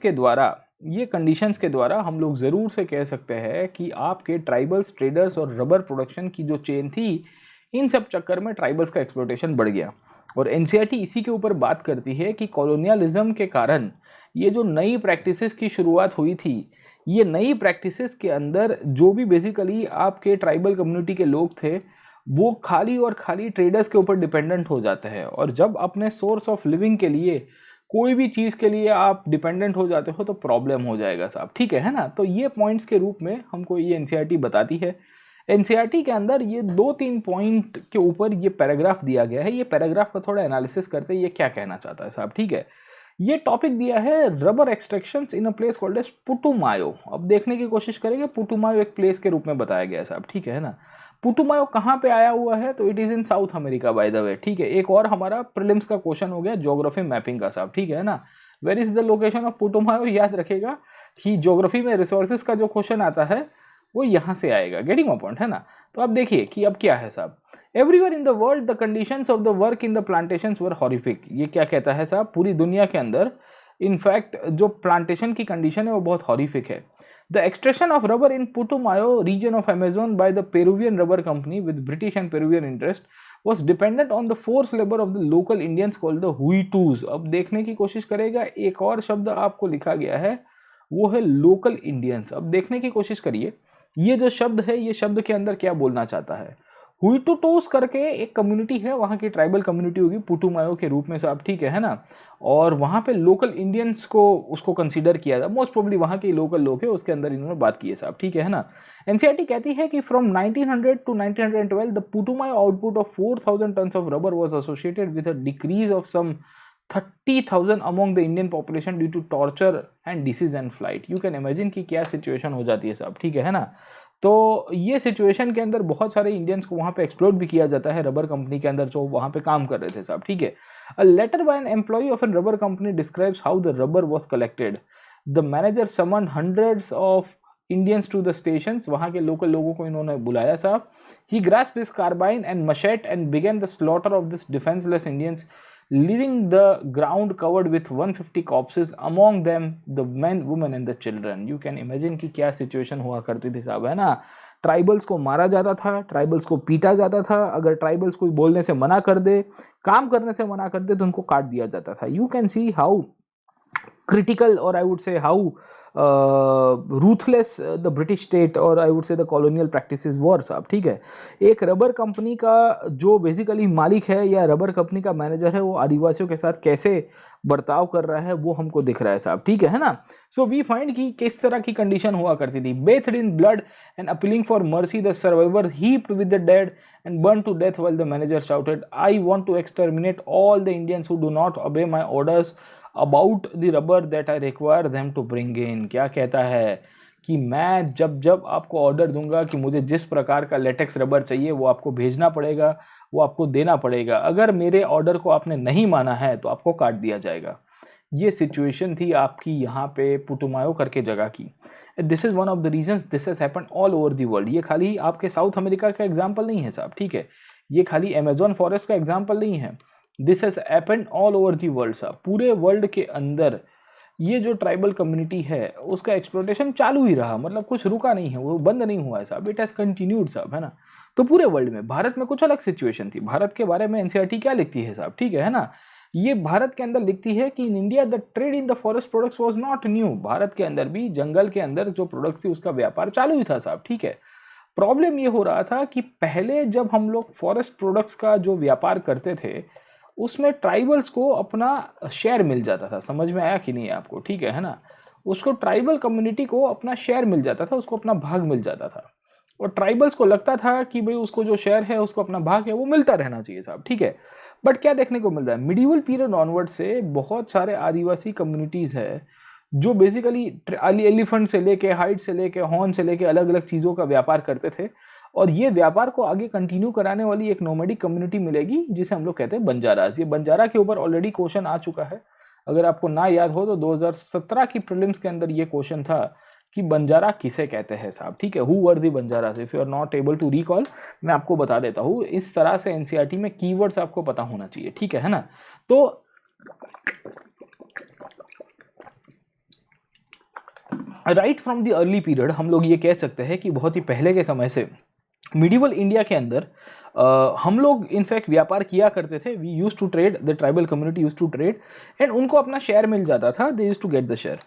के द्वारा हम लोग ज़रूर से कह सकते हैं कि आपके ट्राइबल्स, ट्रेडर्स और रबर प्रोडक्शन की जो चेन थी, इन सब चक्कर में ट्राइबल्स का एक्सप्लॉइटेशन बढ़ गया। और एनसीईआरटी इसी के ऊपर बात करती है कि कॉलोनियलिज्म के कारण ये जो नई प्रैक्टिसेस की शुरुआत हुई थी, ये नई प्रैक्टिसेस के अंदर जो भी बेसिकली आपके ट्राइबल कम्युनिटी के लोग थे वो खाली और खाली ट्रेडर्स के ऊपर डिपेंडेंट हो जाते हैं। और जब अपने सोर्स ऑफ लिविंग के लिए, कोई भी चीज़ के लिए आप डिपेंडेंट हो जाते हो तो प्रॉब्लम हो जाएगा साहब, ठीक है ना। तो ये पॉइंट्स के रूप में हमको ये एनसीईआरटी बताती है। एनसीईआरटी के अंदर ये 2-3 पॉइंट के ऊपर ये पैराग्राफ दिया गया है। ये पैराग्राफ का थोड़ा एनालिसिस करते हैं ये क्या कहना चाहता है साहब, ठीक है। ये टॉपिक दिया है rubber extractions in a place called as Putumayo. अब देखने की कोशिश करेंगे, पुटुमायो एक प्लेस के रूप में बताया गया है साहब, ठीक है ना। पुटुमायो कहाँ पे आया हुआ है, तो it is in south America by the way, ठीक है। एक और हमारा प्रीलिम्स का क्वेश्चन हो गया ज्योग्राफी मैपिंग का साहब, ठीक है ना। Where is the location of Putumayo, याद रखेगा कि ज्योग्राफी में रिसोर्सेज का जो क्वेश्चन आता है वो यहाँ से आएगा। गेटिंग माय पॉइंट है ना। तो अब देखिए कि अब क्या है साहब। Everywhere in the world the conditions of the work in the plantations were horrific. ये क्या कहता है साहब, पूरी दुनिया के अंदर इनफैक्ट जो प्लांटेशन की कंडीशन है वो बहुत हॉरिफिक है। The extraction of rubber in Putumayo region of Amazon by the Peruvian rubber company with British and Peruvian interest was dependent on the forced labor of the local Indians called the Huitus. अब देखने की कोशिश करेगा, एक और शब्द आपको लिखा गया है, वो है लोकल इंडियंस। अब देखने की कोशिश करिए ये जो शब्द है, ये शब्द के अंदर क्या बोलना चाहता है। हुइटुटोस करके एक कम्युनिटी है, वहाँ की ट्राइबल कम्युनिटी होगी पुटुमायो के रूप में साहब, ठीक है ना। और वहाँ पे लोकल इंडियंस को उसको कंसीडर किया था, मोस्ट प्रोबेबली वहाँ के लोकल लोग है, उसके अंदर इन्होंने बात की है साहब, ठीक है ना। एनसीईआरटी कहती है कि from 1900 to 1912 the Putumayo output of 4000 tons of rubber was associated with a decrease of some 30,000 among the Indian population due to torture and disease and flight. You can imagine कि क्या situation हो जाती है साहब, ठीक है ना। तो ये सिचुएशन के अंदर बहुत सारे इंडियंस को वहाँ पे एक्सप्लोर भी किया जाता है रबर कंपनी के अंदर जो वहाँ पे काम कर रहे थे साहब, ठीक है। A letter by an employ of an rubber company describes how the rubber was collected. The manager summon hundreds of Indians to the stations, वहाँ के लोकल लोगों को इन्होंने बुलाया साहब। He grasped his carbine and machete and began the slaughter of this defenceless Indians, leaving the ground covered with 150 corpses, among them the men, women and the children. You can imagine कि क्या situation हुआ करती थी साहब, है ना। Tribals को मारा जाता था, ट्राइबल्स को पीटा जाता था, अगर ट्राइबल्स कोई बोलने से मना कर दे, काम करने से मना कर दे, तो उनको काट दिया जाता था। You can see how critical, or I would say how ruthless the British state or I would say the colonial practices were साहब, ठीक है। एक रबर कंपनी का जो बेसिकली मालिक है या रबर कंपनी का मैनेजर है, वो आदिवासियों के साथ कैसे बर्ताव कर रहा है वो हमको दिख रहा है साहब, ठीक है ना। सो वी फाइंड कि किस तरह की कंडीशन हुआ करती थी। Bathed in blood and appealing for mercy the survivor heaped with the dead and burn to death while the manager shouted, I want to exterminate all the Indians who do not obey my orders about the rubber that I require them to bring in. क्या कहता है कि मैं जब जब आपको order दूंगा कि मुझे जिस प्रकार का लेटेक्स रबर चाहिए वो आपको भेजना पड़ेगा, वो आपको देना पड़ेगा। अगर मेरे ऑर्डर को आपने नहीं माना है तो आपको काट दिया जाएगा। ये सिचुएशन थी आपकी यहाँ पे पुटुमायो करके जगह की। This is one of the reasons this has happened all over the world. ये खाली आपके साउथ अमेरिका का एग्जाम्पल नहीं है साहब, ठीक है। ये खाली अमेजोन फॉरेस्ट का एग्जाम्पल नहीं है। This has happened all over the world साहब। पूरे वर्ल्ड के अंदर ये जो ट्राइबल कम्युनिटी है उसका एक्सप्लोटेशन चालू ही रहा, मतलब कुछ रुका नहीं है, वो बंद नहीं हुआ है साहब, इट हैज कंटिन्यूड साहब, है ना। तो पूरे वर्ल्ड में, भारत में कुछ अलग सिचुएशन थी। भारत के बारे में एनसीईआरटी क्या लिखती है साहब, ठीक है ना। ये भारत के अंदर लिखती है कि in India the trade in the forest products was not new. Bharat के अंदर भी जंगल के अंदर जो प्रोडक्ट्स थी उसका व्यापार चालू ही था साहब, ठीक है। प्रॉब्लम ये हो रहा था कि पहले जब हम लोग फॉरेस्ट प्रोडक्ट्स का जो व्यापार करते थे उसमें ट्राइबल्स को अपना शेयर मिल जाता था। समझ में आया कि नहीं आपको, ठीक है ना। उसको ट्राइबल कम्युनिटी को अपना शेयर मिल जाता था, उसको अपना भाग मिल जाता था। और ट्राइबल्स को लगता था कि भाई उसको जो शेयर है, उसको अपना भाग है, वो मिलता रहना चाहिए साहब, ठीक है। बट क्या देखने को मिल रहा है, मिडिवल पीरियड ऑनवर्ड से बहुत सारे आदिवासी कम्युनिटीज़ है जो बेसिकली एलिफेंट से लेके, हाइट से लेके, हॉर्न से लेके अलग अलग चीज़ों का व्यापार करते थे। और ये व्यापार को आगे कंटिन्यू कराने वाली एक नोमैडिक कम्युनिटी मिलेगी जिसे हम लोग कहते हैं बंजारास। ये बंजारा के ऊपर ऑलरेडी क्वेश्चन आ चुका है। अगर आपको ना याद हो तो 2017 की प्रीलिम्स के अंदर ये क्वेश्चन था कि बंजारा किसे कहते हैं साहब, ठीक है। Who were the Banjaras. If you are not able to recall, मैं आपको बता देता हूँ। इस तरह से एनसीईआरटी में कीवर्ड्स आपको पता होना चाहिए, ठीक है ना। तो right from the early period हम लोग ये कह सकते हैं कि बहुत ही पहले के समय से मिडिवल इंडिया के अंदर हम लोग इनफैक्ट व्यापार किया करते थे। We use to trade, the tribal community use to trade and उनको अपना शेयर मिल जाता था, they use to get the share.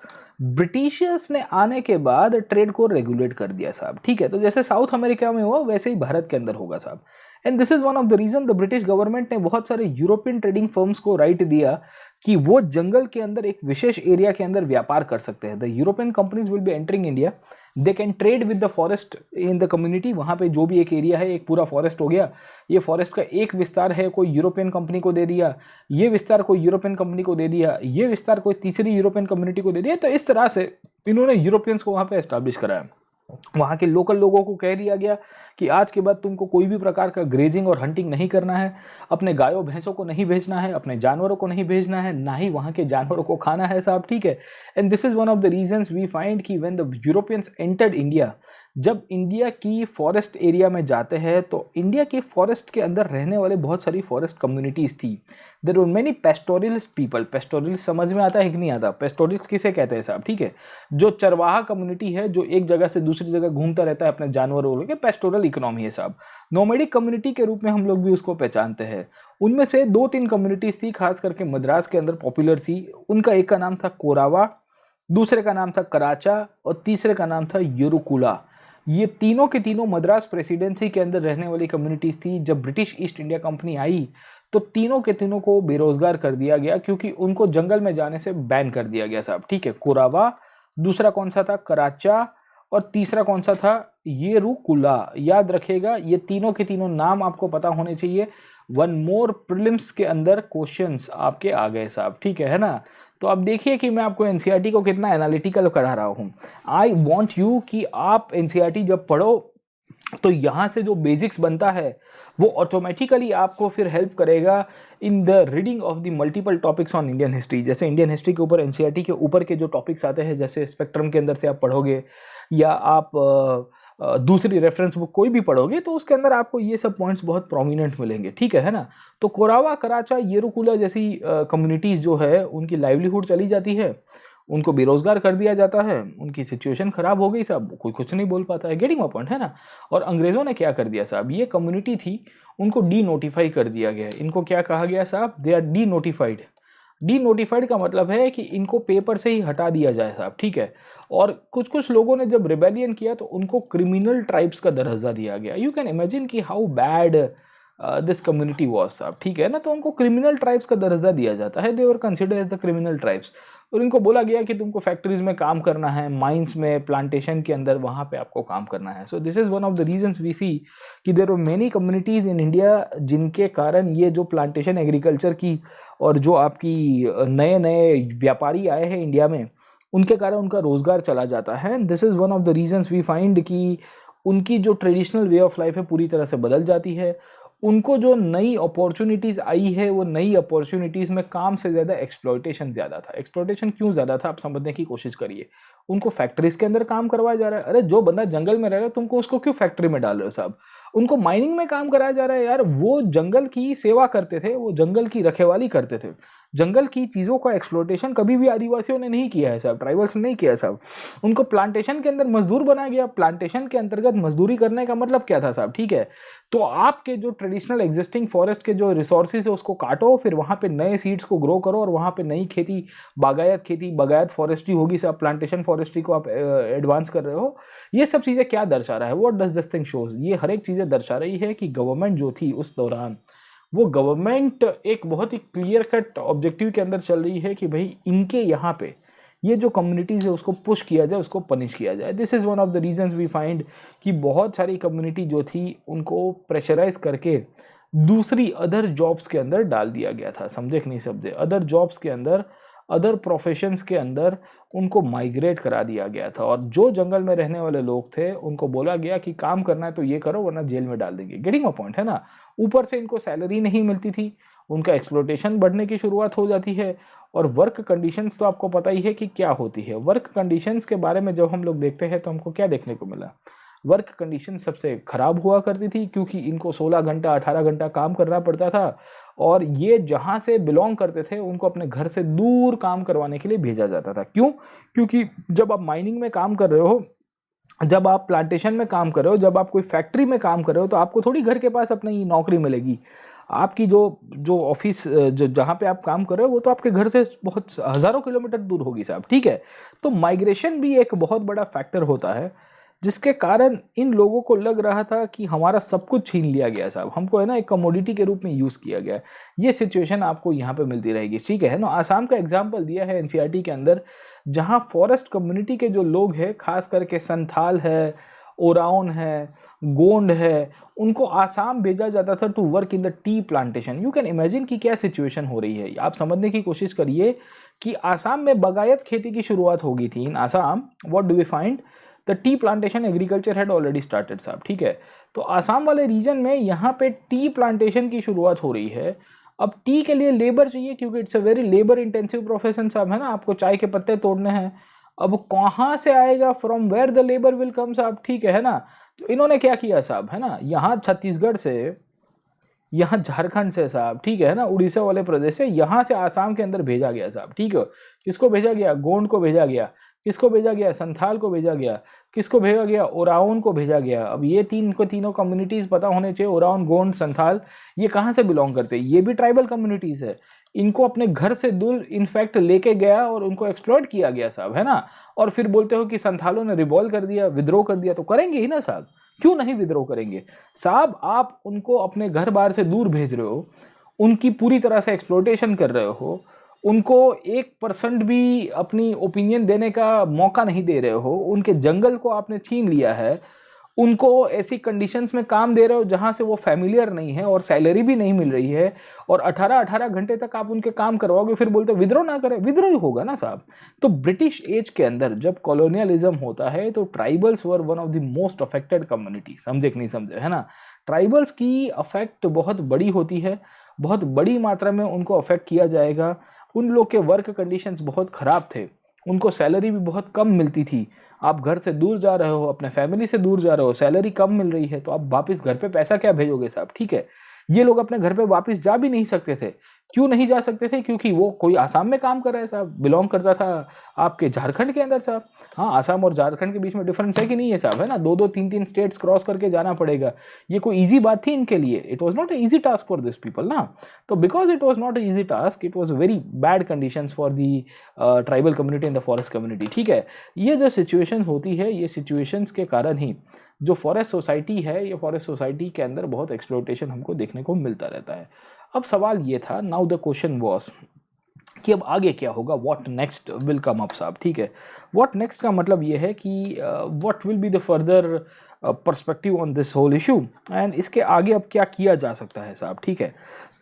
Britishers ने आने के बाद ट्रेड को रेगुलेट कर दिया साहब, ठीक है। तो जैसे साउथ अमेरिका में हुआ वैसे ही भारत के अंदर होगा साहब। And this is one of the reason the British government ने बहुत सारे यूरोपियन ट्रेडिंग फर्म्स को राइट दिया कि वो जंगल के अंदर एक विशेष एरिया के अंदर व्यापार कर सकते हैं। The European companies will be entering India, they can trade with the forest in the community. वहाँ पे जो भी एक एरिया है, एक पूरा फॉरेस्ट हो गया, ये फॉरेस्ट का एक विस्तार है कोई यूरोपियन कंपनी को दे दिया, ये विस्तार कोई यूरोपियन कंपनी को दे दिया, ये विस्तार कोई तीसरी यूरोपियन कम्युनिटी को दे दिया। तो इस तरह से इन्होंने यूरोपियंस को वहाँ पे एस्टैब्लिश कराया। वहाँ के लोकल लोगों को कह दिया गया कि आज के बाद तुमको कोई भी प्रकार का ग्रेजिंग और हंटिंग नहीं करना है, अपने गायों भैंसों को नहीं भेजना है, अपने जानवरों को नहीं भेजना है, ना ही वहाँ के जानवरों को खाना है साहब, ठीक है। And this is one of the reasons we find कि when the Europeans entered India जब इंडिया की फॉरेस्ट एरिया में जाते हैं तो इंडिया के फॉरेस्ट के अंदर रहने वाले बहुत सारी फॉरेस्ट कम्युनिटीज़ थी। There were many pastoralist people. Pastoralist समझ में आता है कि नहीं आता? पेस्टोरियलिस्ट किसे कहते हैं साहब? ठीक है, जो चरवाहा कम्युनिटी है, जो एक जगह से दूसरी जगह घूमता रहता है अपने जानवरों को लेकर, पेस्टोरल इकोनॉमी है साहब। नोमैडिक कम्युनिटी के रूप में हम लोग भी उसको पहचानते हैं। उनमें से 2-3 कम्युनिटीज़ थी, खास करके मद्रास के अंदर पॉपुलर थी। उनका एक का नाम था कोरावा, दूसरे का नाम था कराचा और तीसरे का नाम था येरुकुला। ये तीनों के तीनों मद्रास प्रेसिडेंसी के अंदर रहने वाली कम्युनिटीज थी। जब ब्रिटिश ईस्ट इंडिया कंपनी आई तो तीनों के तीनों को बेरोजगार कर दिया गया, क्योंकि उनको जंगल में जाने से बैन कर दिया गया साहब। ठीक है, कोरावा, दूसरा कौन सा था? कराचा, और तीसरा कौन सा था? येरुकुला। याद रखिएगा, ये तीनों के तीनों नाम आपको पता होने चाहिए। वन मोर प्रीलिम्स के अंदर क्वेश्चंस आपके आ गए साहब। ठीक है ना? तो अब देखिए कि मैं आपको एनसीईआरटी को कितना एनालिटिकल करा रहा हूँ। आई वॉन्ट यू कि आप एनसीईआरटी जब पढ़ो तो यहाँ से जो बेसिक्स बनता है वो ऑटोमेटिकली आपको फिर हेल्प करेगा in the reading of the multiple topics on Indian history. जैसे इंडियन हिस्ट्री के ऊपर एनसीईआरटी के ऊपर के जो टॉपिक्स आते हैं, जैसे स्पेक्ट्रम के अंदर से आप पढ़ोगे या आप दूसरी रेफरेंस बुक कोई भी पढ़ोगे तो उसके अंदर आपको ये सब पॉइंट्स बहुत प्रोमिनेंट मिलेंगे। ठीक है ना? तो कोरावा, कराचा, येरुकुला जैसी कम्युनिटीज़ जो है उनकी लाइवलीहुड चली जाती है, उनको बेरोजगार कर दिया जाता है, उनकी सिचुएशन खराब हो गई साहब, कोई कुछ नहीं बोल पाता है। गेटिंग माय पॉइंट है ना? और अंग्रेजों ने क्या कर दिया साहब, ये कम्युनिटी थी उनको डी नोटिफाई कर दिया गया। इनको क्या कहा गया साहब? They R D notified. D notified का मतलब है कि इनको पेपर से ही हटा दिया जाए साहब। ठीक है, और कुछ कुछ लोगों ने जब रिबेलियन किया तो उनको क्रिमिनल ट्राइब्स का दर्जा दिया गया। यू कैन इमेजिन कि how bad this community was साहब। ठीक है ना? तो उनको क्रिमिनल ट्राइब्स का दर्जा दिया जाता है, they were consider as the criminal tribes. और इनको बोला गया कि तुमको फैक्ट्रीज में काम करना है, माइंस में, प्लांटेशन के अंदर, वहाँ पे आपको काम करना है। So this is one of the reasons we see कि there were many communities in India जिनके कारण ये जो प्लांटेशन एग्रीकल्चर की और जो आपकी नए नए व्यापारी आए हैं इंडिया में, उनके कारण उनका रोजगार चला जाता है। This is one of the reasons we find कि उनकी जो ट्रेडिशनल वे ऑफ लाइफ है पूरी तरह से बदल जाती है। उनको जो नई अपॉर्चुनिटीज़ आई है वो नई अपॉर्चुनिटीज़ में काम से ज़्यादा एक्सप्लॉयटेशन ज़्यादा था। एक्सप्लॉयटेशन क्यों ज़्यादा था आप समझने की कोशिश करिए। उनको फैक्ट्रीज के अंदर काम करवाया जा रहा है। अरे जो बंदा जंगल में रह रहा है तुमको उसको क्यों फैक्ट्री में डाल रहे हो साहब? उनको माइनिंग में काम कराया जा रहा है। यार वो जंगल की सेवा करते थे, वो जंगल की रखवाली करते थे। जंगल की चीज़ों का एक्सप्लॉयटेशन कभी भी आदिवासियों ने नहीं किया है साहब, ट्राइबल्स ने नहीं किया है साहब। उनको प्लांटेशन के अंदर मजदूर बनाया गया। प्लांटेशन के अंतर्गत मजदूरी करने का मतलब क्या था साहब? ठीक है, तो आपके जो ट्रेडिशनल एग्जिस्टिंग फॉरेस्ट के जो रिसोर्सेज है उसको काटो, फिर वहाँ पे नए सीड्स को ग्रो करो और वहाँ पे नई खेती, खेती, बागायत फॉरेस्ट्री होगी साहब। प्लांटेशन फॉरेस्ट्री को आप एडवांस कर रहे हो। ये सब चीज़ें क्या दर्शा रहा है? What does this thing shows? ये हर एक चीज़ें दर्शा रही है कि गवर्नमेंट जो थी उस दौरान, वो गवर्नमेंट एक बहुत ही क्लियर कट ऑब्जेक्टिव के अंदर चल रही है कि भाई इनके यहाँ पे ये जो कम्युनिटीज़ है उसको पुश किया जाए, उसको पनिश किया जाए। This is one of the reasons we find कि बहुत सारी कम्युनिटी जो थी उनको प्रेशराइज करके दूसरी अदर जॉब्स के अंदर डाल दिया गया था। समझे कि नहीं समझे? अदर जॉब्स के अंदर, अदर प्रोफेशंस के अंदर उनको माइग्रेट करा दिया गया था। और जो जंगल में रहने वाले लोग थे उनको बोला गया कि काम करना है तो ये करो वरना जेल में डाल देंगे। गेटिंग माय पॉइंट है ना? ऊपर से इनको सैलरी नहीं मिलती थी, उनका एक्सप्लोटेशन बढ़ने की शुरुआत हो जाती है। और वर्क कंडीशंस तो आपको पता ही है कि क्या होती है। वर्क कंडीशंस के बारे में जब हम लोग देखते हैं तो हमको क्या देखने को मिला? वर्क कंडीशन सबसे खराब हुआ करती थी, क्योंकि इनको 16 घंटा 18 घंटा काम करना पड़ता था। और ये जहाँ से बिलोंग करते थे उनको अपने घर से दूर काम करवाने के लिए भेजा जाता था। क्यों? क्योंकि जब आप माइनिंग में काम कर रहे हो, जब आप प्लांटेशन में काम कर रहे हो, जब आप कोई फैक्ट्री में काम कर रहे हो, तो आपको थोड़ी घर के पास अपनी नौकरी मिलेगी। आपकी जो जो ऑफिस जो जहाँ पे आप काम कर रहे हो वो तो आपके घर से बहुत हज़ारों किलोमीटर दूर होगी साहब। ठीक है, तो माइग्रेशन भी एक बहुत बड़ा फैक्टर होता है, जिसके कारण इन लोगों को लग रहा था कि हमारा सब कुछ छीन लिया गया साहब, हमको है ना एक कमोडिटी के रूप में यूज़ किया गया। ये सिचुएशन आपको यहाँ पे मिलती रहेगी। ठीक है ना? आसाम का एग्जाम्पल दिया है एनसीईआरटी के अंदर, जहाँ फॉरेस्ट कम्युनिटी के जो लोग हैं, खास करके संथाल है, ओराओन है, गोंड है, उनको आसाम भेजा जाता था to work in the tea plantation. You can imagine कि क्या सिचुएशन हो रही है। आप समझने की कोशिश करिए कि आसाम में बागायत खेती की शुरुआत हो गई थी। In Assam what do we find? The tea plantation agriculture had already started साहब। ठीक है, तो आसाम वाले रीजन में यहाँ पे टी प्लांटेशन की शुरुआत हो रही है। अब टी के लिए लेबर चाहिए, क्योंकि it's a very labour intensive profession साहब, है ना? आपको चाय के पत्ते तोड़ने हैं, अब कहाँ से आएगा, from where the labour will come साहब, ठीक है ना। तो इन्होंने क्या किया साहब, है ना, यहाँ छत्तीसगढ़ से, यहाँ झारखंड से साहब, ठीक है ना, उड़ीसा वाले प्रदेश से, यहाँ से आसाम के अंदर भेजा गया साहब, ठीक है। किसको भेजा गया, गोंड को भेजा गया, किसको भेजा गया, संथाल को भेजा गया, किसको भेजा गया, ओराओन को भेजा गया। अब ये तीनों कम्युनिटीज पता होने चाहिए, ओराओन, गोंड, संथाल, ये कहाँ से बिलोंग करते हैं, ये भी ट्राइबल कम्युनिटीज है। इनको अपने घर से दूर इनफैक्ट लेके गया और उनको एक्सप्लॉइट किया गया साहब, है ना। और फिर बोलते हो कि संथालों ने रिवॉल्व कर दिया, विद्रोह कर दिया, तो करेंगे ही ना साहब, क्यों नहीं विद्रोह करेंगे साहब। आप उनको अपने घर बार से दूर भेज रहे हो, उनकी पूरी तरह से एक्सप्लोटेशन कर रहे हो, उनको 1% भी अपनी ओपिनियन देने का मौका नहीं दे रहे हो, उनके जंगल को आपने छीन लिया है, उनको ऐसी कंडीशंस में काम दे रहे हो जहां से वो फैमिलियर नहीं है और सैलरी भी नहीं मिल रही है, और 18-18 घंटे तक आप उनके काम करवाओगे, फिर बोलते हो विद्रोह ना करें, विद्रोह ही होगा ना साहब। तो ब्रिटिश एज के अंदर जब कॉलोनियलिज्म होता है तो tribals were one of the most affected community, समझे कि नहीं समझे, है ना। ट्राइबल्स की अफेक्ट बहुत बड़ी होती है, बहुत बड़ी मात्रा में उनको अफेक्ट किया जाएगा। उन लोग के वर्क कंडीशंस बहुत खराब थे, उनको सैलरी भी बहुत कम मिलती थी। आप घर से दूर जा रहे हो, अपने फैमिली से दूर जा रहे हो, सैलरी कम मिल रही है, तो आप वापस घर पे पैसा क्या भेजोगे साहब, ठीक है। ये लोग अपने घर पे वापस जा भी नहीं सकते थे। क्यों नहीं जा सकते थे, क्योंकि वो कोई आसाम में काम कर रहा है साहब, बिलोंग करता था आपके झारखंड के अंदर साहब। हाँ, आसाम और झारखंड के बीच में डिफरेंस है कि नहीं है साहब, है ना, 2-2 3-3 स्टेट्स क्रॉस करके जाना पड़ेगा। ये कोई इजी बात थी इनके लिए, it was not easy task for this people ना। तो because it was not easy task, it was very bad conditions for the tribal community in the forest community, ठीक है। ये जो सिचुएशन होती है, ये सिचुएशंस के कारण ही जो फॉरेस्ट सोसाइटी है, ये फॉरेस्ट सोसाइटी के अंदर बहुत एक्सप्लोटेशन हमको देखने को मिलता रहता है। अब सवाल ये था, नाउ द क्वेश्चन वाज कि अब आगे क्या होगा, what next will come up साहब, ठीक है। व्हाट नेक्स्ट का मतलब ये है कि what will be the further perspective on this whole issue, and इसके आगे अब क्या किया जा सकता है साहब, ठीक है।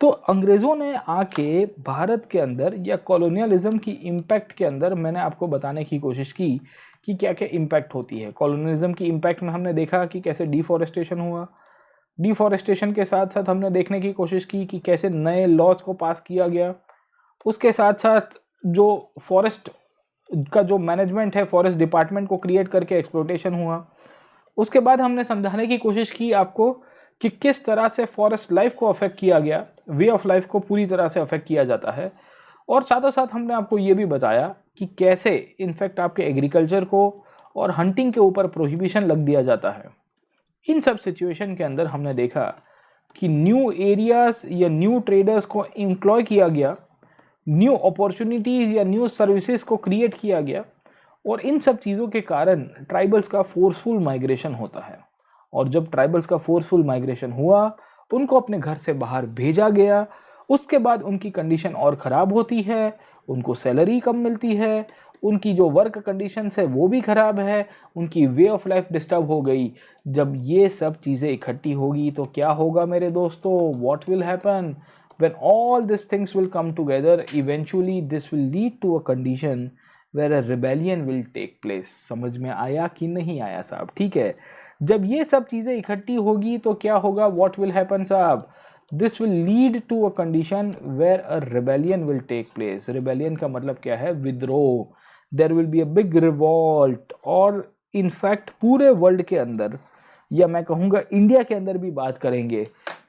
तो अंग्रेज़ों ने आके भारत के अंदर या कॉलोनियलिज्म की इम्पैक्ट के अंदर मैंने आपको बताने की कोशिश की कि क्या क्या इम्पैक्ट होती है कॉलोनियलिज्म की। इम्पैक्ट में हमने देखा कि कैसे डिफॉरेस्टेशन हुआ, डिफॉरेस्टेशन के साथ साथ हमने देखने की कोशिश की कि कैसे नए लॉज को पास किया गया, उसके साथ साथ जो फॉरेस्ट का जो मैनेजमेंट है, फॉरेस्ट डिपार्टमेंट को क्रिएट करके एक्सप्लोटेशन हुआ। उसके बाद हमने समझाने की कोशिश की आपको कि किस तरह से फॉरेस्ट लाइफ को अफेक्ट किया गया, वे ऑफ लाइफ को पूरी तरह से अफेक्ट किया जाता है। और साथों साथ हमने आपको ये भी बताया कि कैसे इनफैक्ट आपके एग्रीकल्चर को और हंटिंग के ऊपर प्रोहिबिशन लग दिया जाता है। इन सब सिचुएशन के अंदर हमने देखा कि न्यू एरियाज या न्यू ट्रेडर्स को एम्प्लॉय किया गया, न्यू अपॉर्चुनिटीज या न्यू सर्विसेज को क्रिएट किया गया, और इन सब चीज़ों के कारण ट्राइबल्स का फोर्सफुल माइग्रेशन होता है। और जब ट्राइबल्स का फोर्सफुल माइग्रेशन हुआ, उनको अपने घर से बाहर भेजा गया, उसके बाद उनकी कंडीशन और ख़राब होती है, उनको सैलरी कम मिलती है, उनकी जो वर्क कंडीशंस है वो भी ख़राब है, उनकी वे ऑफ लाइफ डिस्टर्ब हो गई। जब ये सब चीज़ें इकट्ठी होगी तो क्या होगा मेरे दोस्तों, what will happen when all these things will come together, eventually this will lead to a condition where a rebellion will take place। समझ में आया कि नहीं आया साहब, ठीक है। जब ये सब चीजें इकट्ठी होगी तो क्या होगा, what will happen साहब, this will lead to a condition where a rebellion will take place। rebellion का मतलब क्या है, विद्रोह। there will be a big revolt, और इनफैक्ट पूरे वर्ल्ड के अंदर, या मैं कहूँगा इंडिया के अंदर भी बात करेंगे,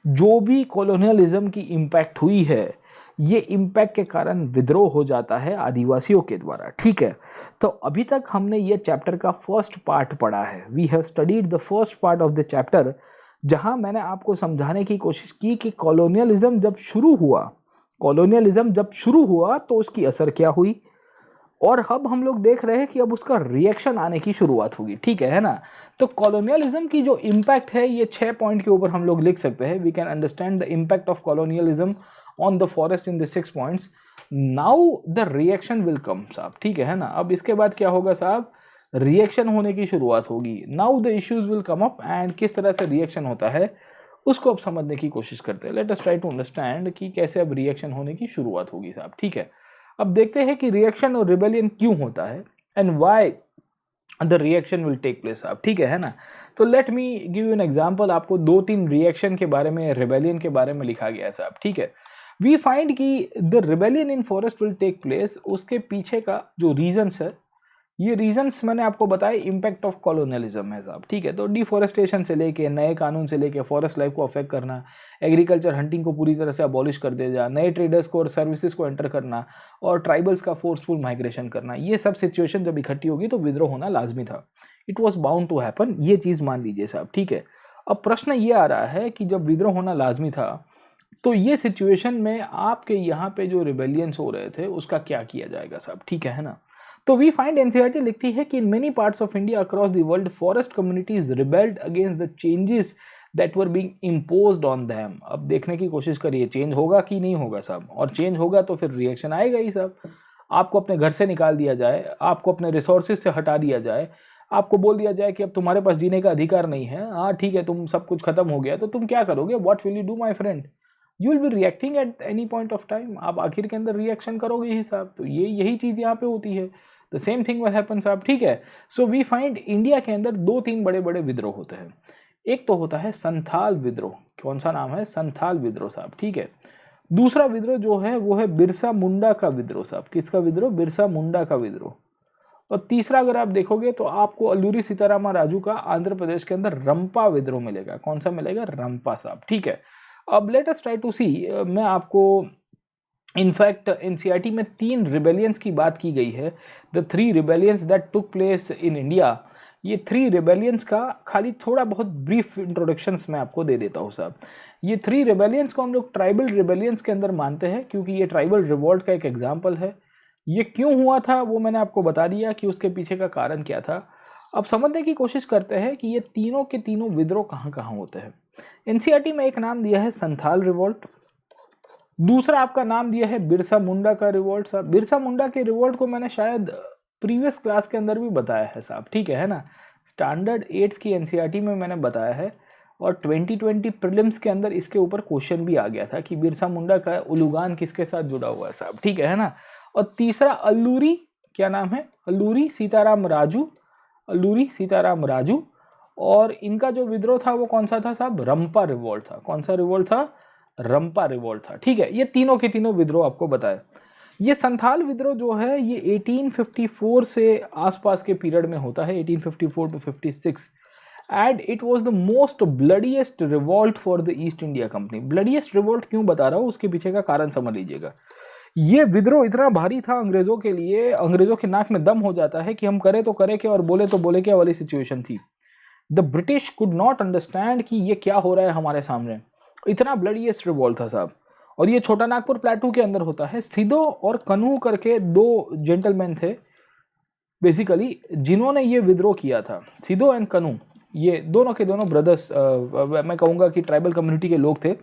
जो भी कॉलोनियलिज्म की इम्पैक्ट हुई है, ये इम्पैक्ट के कारण विद्रोह हो जाता है आदिवासियों के द्वारा, ठीक है। तो अभी तक हमने ये चैप्टर का फर्स्ट पार्ट पढ़ा है, we have studied the first part of the chapter, जहां मैंने आपको समझाने की कोशिश की कि कॉलोनियलिज्म जब शुरू हुआ तो उसकी असर क्या हुई, और अब हम लोग देख रहे हैं कि अब उसका रिएक्शन आने की शुरुआत होगी, ठीक है ना। तो कॉलोनियलिज्म की जो इम्पैक्ट है, ये 6 पॉइंट के ऊपर हम लोग लिख सकते हैं। We can understand the impact of colonialism on the forest in the 6 points. Now the reaction will come साहब, ठीक है ना। अब इसके बाद क्या होगा साहब, रिएक्शन होने की शुरुआत होगी। Now the issues will come up, and किस तरह से रिएक्शन होता है उसको अब समझने की कोशिश करते हैं। Let us try to understand कि कैसे अब रिएक्शन होने की शुरुआत होगी साहब, ठीक है। अब देखते हैं कि रिएक्शन और रिबेलियन क्यों होता है, and why the reaction will take place साहब, ठीक है ना। तो let me give you an example. आपको 2-3 रिएक्शन के बारे में, रिबेलियन के बारे में लिखा गया है साहब, ठीक है। वी फाइंड कि the rebellion in forest will take place, उसके पीछे का जो रीजंस है ये रीजंस मैंने आपको बताए, इम्पैक्ट ऑफ कॉलोनियलिज्म है साहब, ठीक है। तो डिफोरेस्टेशन से लेके, नए कानून से लेके, फॉरेस्ट लाइफ को अफेक्ट करना, एग्रीकल्चर हंटिंग को पूरी तरह से अबॉलिश कर दिया, नए ट्रेडर्स को और सर्विसेज को एंटर करना, और ट्राइबल्स का फोर्सफुल माइग्रेशन करना, ये सब सिचुएशन जब इकट्ठी होगी तो विद्रोह होना लाजमी था। It was bound to happen, ये चीज़ मान लीजिए साहब, ठीक है। अब प्रश्न ये आ रहा है कि जब विद्रोह होना लाजमी था तो ये सिचुएशन में आपके यहाँ पे जो रिबेलियंस हो रहे थे उसका क्या किया जाएगा साहब, ठीक है ना। तो वी फाइंड, एनसीईआरटी लिखती है कि in many parts of India across the world forest communities rebelled against the changes that were being imposed on them. अब देखने की कोशिश करिए चेंज होगा कि नहीं होगा साहब, और चेंज होगा तो फिर रिएक्शन आएगा ही साहब। आपको अपने घर से निकाल दिया जाए, आपको अपने रिसोर्सेज से हटा दिया जाए, आपको बोल दिया जाए कि अब तुम्हारे पास जीने का अधिकार नहीं है, हाँ ठीक है तुम सब कुछ खत्म हो गया, तो तुम क्या करोगे? What will you do my friend? You will B reacting at any point of time, आप आखिर के अंदर रिएक्शन करोगे ही साहब। तो ये यही चीज यहाँ पे होती है, the same thing will happen साहब, ठीक है। सो वी फाइंड इंडिया के अंदर दो तीन बड़े बड़े विद्रोह होते हैं। एक तो होता है संथाल विद्रोह, कौन सा नाम है? संथाल विद्रोह साहब, ठीक है। दूसरा विद्रोह जो है वो है बिरसा मुंडा का विद्रोह साहब। किसका विद्रोह? बिरसा मुंडा का विद्रोह। और तीसरा अगर आप देखोगे तो आपको अल्लूरी सीतारामा राजू का आंध्र प्रदेश के अंदर रंपा विद्रोह मिलेगा। कौन सा मिलेगा? रंपा साहब, ठीक है। अब लेट अस ट्राई टू सी, मैं आपको इनफैक्ट एनसीईआरटी में 3 रिबेलियंस की बात की गई है, the 3 rebellions that took place in India. ये 3 रिबेलियंस का खाली थोड़ा बहुत ब्रीफ इंट्रोडक्शंस मैं आपको दे देता हूँ साहब। ये 3 रिबेलियंस को हम लोग ट्राइबल रिबेलियंस के अंदर मानते हैं, क्योंकि ये ट्राइबल रिवॉल्ट का एक एग्जाम्पल है। ये क्यों हुआ था वो मैंने आपको बता दिया कि उसके पीछे का कारण क्या था। अब समझने की कोशिश करते हैं कि ये तीनों के तीनों विद्रोह कहाँ कहाँ होते हैं। एनसीईआरटी में एक नाम दिया है संथाल रिवॉल्ट, दूसरा आपका नाम दिया है बिरसा मुंडा का रिवॉल्ट साहब। बिरसा मुंडा के रिवॉल्ट को मैंने शायद प्रीवियस क्लास के अंदर भी बताया है साहब, ठीक है ना। स्टैंडर्ड 8th की एनसीईआरटी में मैंने बताया है, और 2020 प्रीलिम्स के अंदर इसके ऊपर क्वेश्चन भी आ गया था कि बिरसा मुंडा का उलूगान किसके साथ जुड़ा हुआ है साहब, ठीक है ना। और तीसरा अल्लूरी, क्या नाम है? अल्लूरी सीताराम राजू, अल्लूरी सीताराम राजू। और इनका जो विद्रोह था वो कौन सा था साहब? रंपा रिवॉल्ट था। कौन सा रिवॉल्ट था? रंपा रिवॉल्ट था, ठीक है। ये तीनों के तीनों विद्रोह आपको बताए। ये संथाल विद्रोह जो है ये 1854 से आसपास के पीरियड में होता है, 1854 to 56, and it was the most bloodiest revolt for the East India Company. Bloodiest revolt क्यों बता रहा हूँ, उसके पीछे का कारण समझ लीजिएगा। ये विद्रोह इतना भारी था अंग्रेजों के लिए, अंग्रेजों के नाक में दम हो जाता है कि हम करें तो करें क्या और बोले तो बोले क्या वाली सिचुएशन थी। The British could not understand कि ये क्या हो रहा है हमारे सामने। इतना ब्लडीएस्ट रिवॉल्ट था साहब। और ये छोटा नागपुर प्लेटू के अंदर होता है। सिदो और कन्हू करके 2 जेंटलमैन थे बेसिकली जिन्होंने ये विद्रोह किया था। सिदो एंड कन्हू, ये दोनों के दोनों ब्रदर्स, मैं कहूँगा कि ट्राइबल कम्युनिटी के लोग थे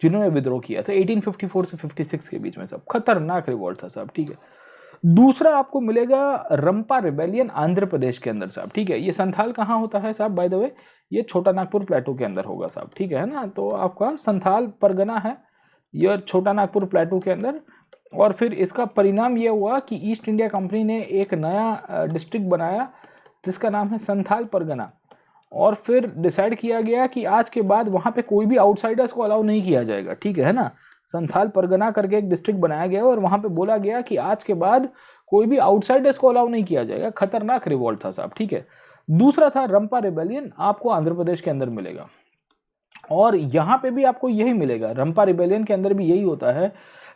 जिन्होंने विद्रोह किया था 1854 से 56 के बीच में साहब। खतरनाक रिवॉल्ट था साहब, ठीक है। दूसरा आपको मिलेगा रंपा रिबेलियन आंध्र प्रदेश के अंदर साहब, ठीक है। ये संथाल कहाँ होता है साहब? बाय द वे ये छोटा नागपुर प्लेटू के अंदर होगा साहब, ठीक है ना। तो आपका संथाल परगना है ये छोटा नागपुर प्लेटू के अंदर। और फिर इसका परिणाम ये हुआ कि ईस्ट इंडिया कंपनी ने एक नया डिस्ट्रिक्ट बनाया जिसका नाम है संथाल परगना। और फिर डिसाइड किया गया कि आज के बाद वहां पे कोई भी आउटसाइडर्स को अलाउ नहीं किया जाएगा, ठीक है ना। संथाल परगना करके एक डिस्ट्रिक्ट बनाया गया और वहां पे बोला गया कि आज के बाद कोई भी आउटसाइडर्स को अलाउ नहीं किया जाएगा। खतरनाक रिवॉल्ट था साहब, ठीक है। दूसरा था रंपा रिबेलियन, आपको आंध्र प्रदेश के अंदर मिलेगा। और यहाँ पे भी आपको यही मिलेगा, रंपा रिबेलियन के अंदर भी यही होता है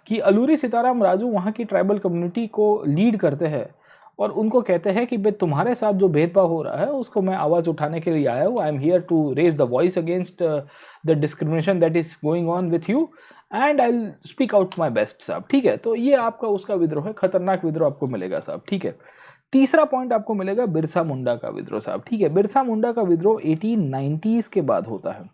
कि अल्लूरी सीताराम राजू वहाँ की ट्राइबल कम्युनिटी को लीड करते हैं और उनको कहते हैं कि भाई तुम्हारे साथ जो भेदभाव हो रहा है उसको मैं आवाज़ उठाने के लिए आया हूँ। I am here to raise the voice against the discrimination that is going on with you and I will speak out my best साहब, ठीक है। तो ये आपका उसका विद्रोह है, खतरनाक विद्रोह आपको मिलेगा साहब, ठीक है। तीसरा पॉइंट आपको मिलेगा बिरसा मुंडा का विद्रोह साहब, ठीक है। बिरसा मुंडा का विद्रोह 1890s के बाद होता है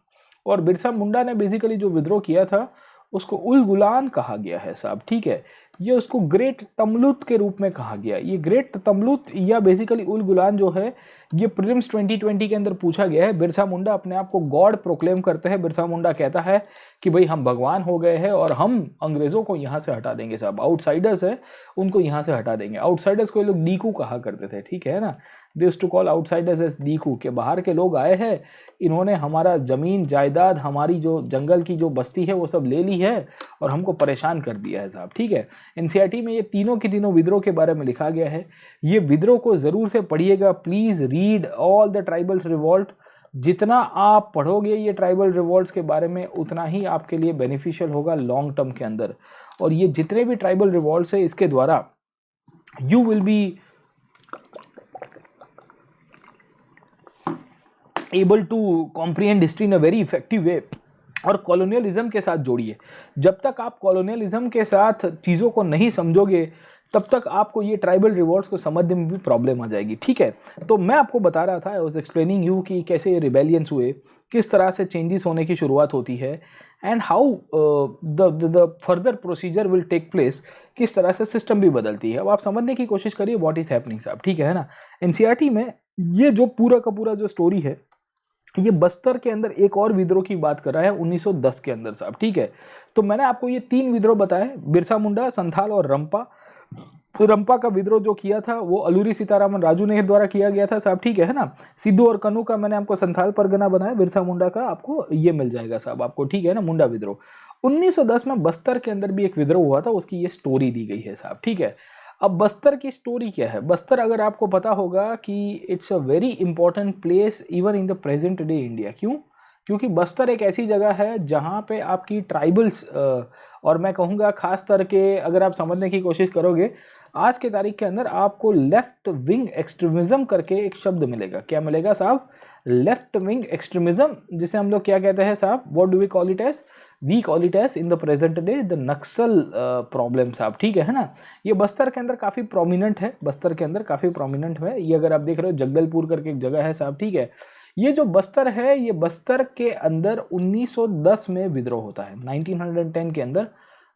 और बिरसा मुंडा ने बेसिकली जो विद्रोह किया था उसको उल गुलान कहा गया है साहब, ठीक है। ये उसको ग्रेट तमलुत के रूप में कहा गया। ये ग्रेट तमलुत या बेसिकली उल गुलान जो है ये प्रीलिम्स 2020 के अंदर पूछा गया है। बिरसा मुंडा अपने आप को गॉड प्रोक्लेम करते हैं। बिरसा मुंडा कहता है कि भाई हम भगवान हो गए हैं और हम अंग्रेजों को यहाँ से हटा देंगे साहब, आउटसाइडर्स है उनको यहाँ से हटा देंगे। आउटसाइडर्स को ये लोग डीकू कहा करते थे, ठीक है ना, they used to call outsiders as diku, के बाहर के लोग आए हैं, इन्होंने हमारा जमीन जायदाद, हमारी जो जंगल की जो बस्ती है वो सब ले ली है और हमको परेशान कर दिया है साहब, ठीक है। एनसीईआरटी में ये तीनों के तीनों विद्रोह के बारे में लिखा गया है। ये विद्रोह को जरूर से पढ़िएगा, please read all the tribal revolt. जितना आप पढ़ोगे ये ट्राइबल रिवॉल्ट्स के बारे में उतना ही आपके लिए बेनिफिशियल होगा लॉन्ग टर्म के अंदर। और ये जितने भी ट्राइबल रिवॉल्ट्स है इसके द्वारा you will be able to comprehend history in a very effective way. और कॉलोनियलिज्म के साथ जोड़िए, जब तक आप कॉलोनियलिज्म के साथ चीज़ों को नहीं समझोगे तब तक आपको ये ट्राइबल रिवॉल्ट्स को समझने में भी प्रॉब्लम आ जाएगी, ठीक है। तो मैं आपको बता रहा था, आई वाज एक्सप्लेनिंग यू कि कैसे रिबेलियंस हुए, किस तरह से चेंजेस होने की शुरुआत होती है, and how the further procedure will take place, किस तरह से सिस्टम भी बदलती है। अब आप समझने की कोशिश करिए व्हाट इज हैपनिंग साहब, ठीक है ना। एनसीईआरटी में ये जो पूरा का पूरा जो स्टोरी है ये बस्तर के अंदर एक और विद्रोह की बात कर रहा है 1910 के अंदर साहब, ठीक है। तो मैंने आपको ये तीन विद्रोह बताए, बिरसा मुंडा, संथाल और रंपा। रंपा का विद्रोह जो किया था वो अलूरी सीतारामन राजू ने द्वारा किया गया था साहब, ठीक है ना। सिद्धू और कनू का मैंने आपको संथाल परगना बनाया, बिरसा मुंडा का आपको ये मिल जाएगा साहब आपको, ठीक है ना, मुंडा विद्रोह। 1910 में बस्तर के अंदर भी एक विद्रोह हुआ था, उसकी ये स्टोरी दी गई है साहब, ठीक है। अब बस्तर की स्टोरी क्या है, बस्तर अगर आपको पता होगा कि it's a very important place even in the present day India. क्यों? क्योंकि बस्तर एक ऐसी जगह है जहाँ पे आपकी ट्राइबल्स और मैं कहूँगा खास करके अगर आप समझने की कोशिश करोगे आज के तारीख के अंदर आपको लेफ्ट विंग एक्सट्रीमिज्म करके एक शब्द मिलेगा। क्या मिलेगा साहब? लेफ्ट विंग एक्सट्रीमिज्म, जिसे हम लोग क्या कहते हैं साहब, what do we call it as? We call it as in the present day the Naxal problem साहब, ठीक है ना। ये बस्तर के अंदर काफी प्रोमिनेंट है, बस्तर के अंदर काफी प्रोमिनेंट है। ये अगर आप देख रहे हो जगदलपुर करके एक जगह है साहब, ठीक है। ये जो बस्तर है ये बस्तर के अंदर 1910 में विद्रोह होता है, 1910 के अंदर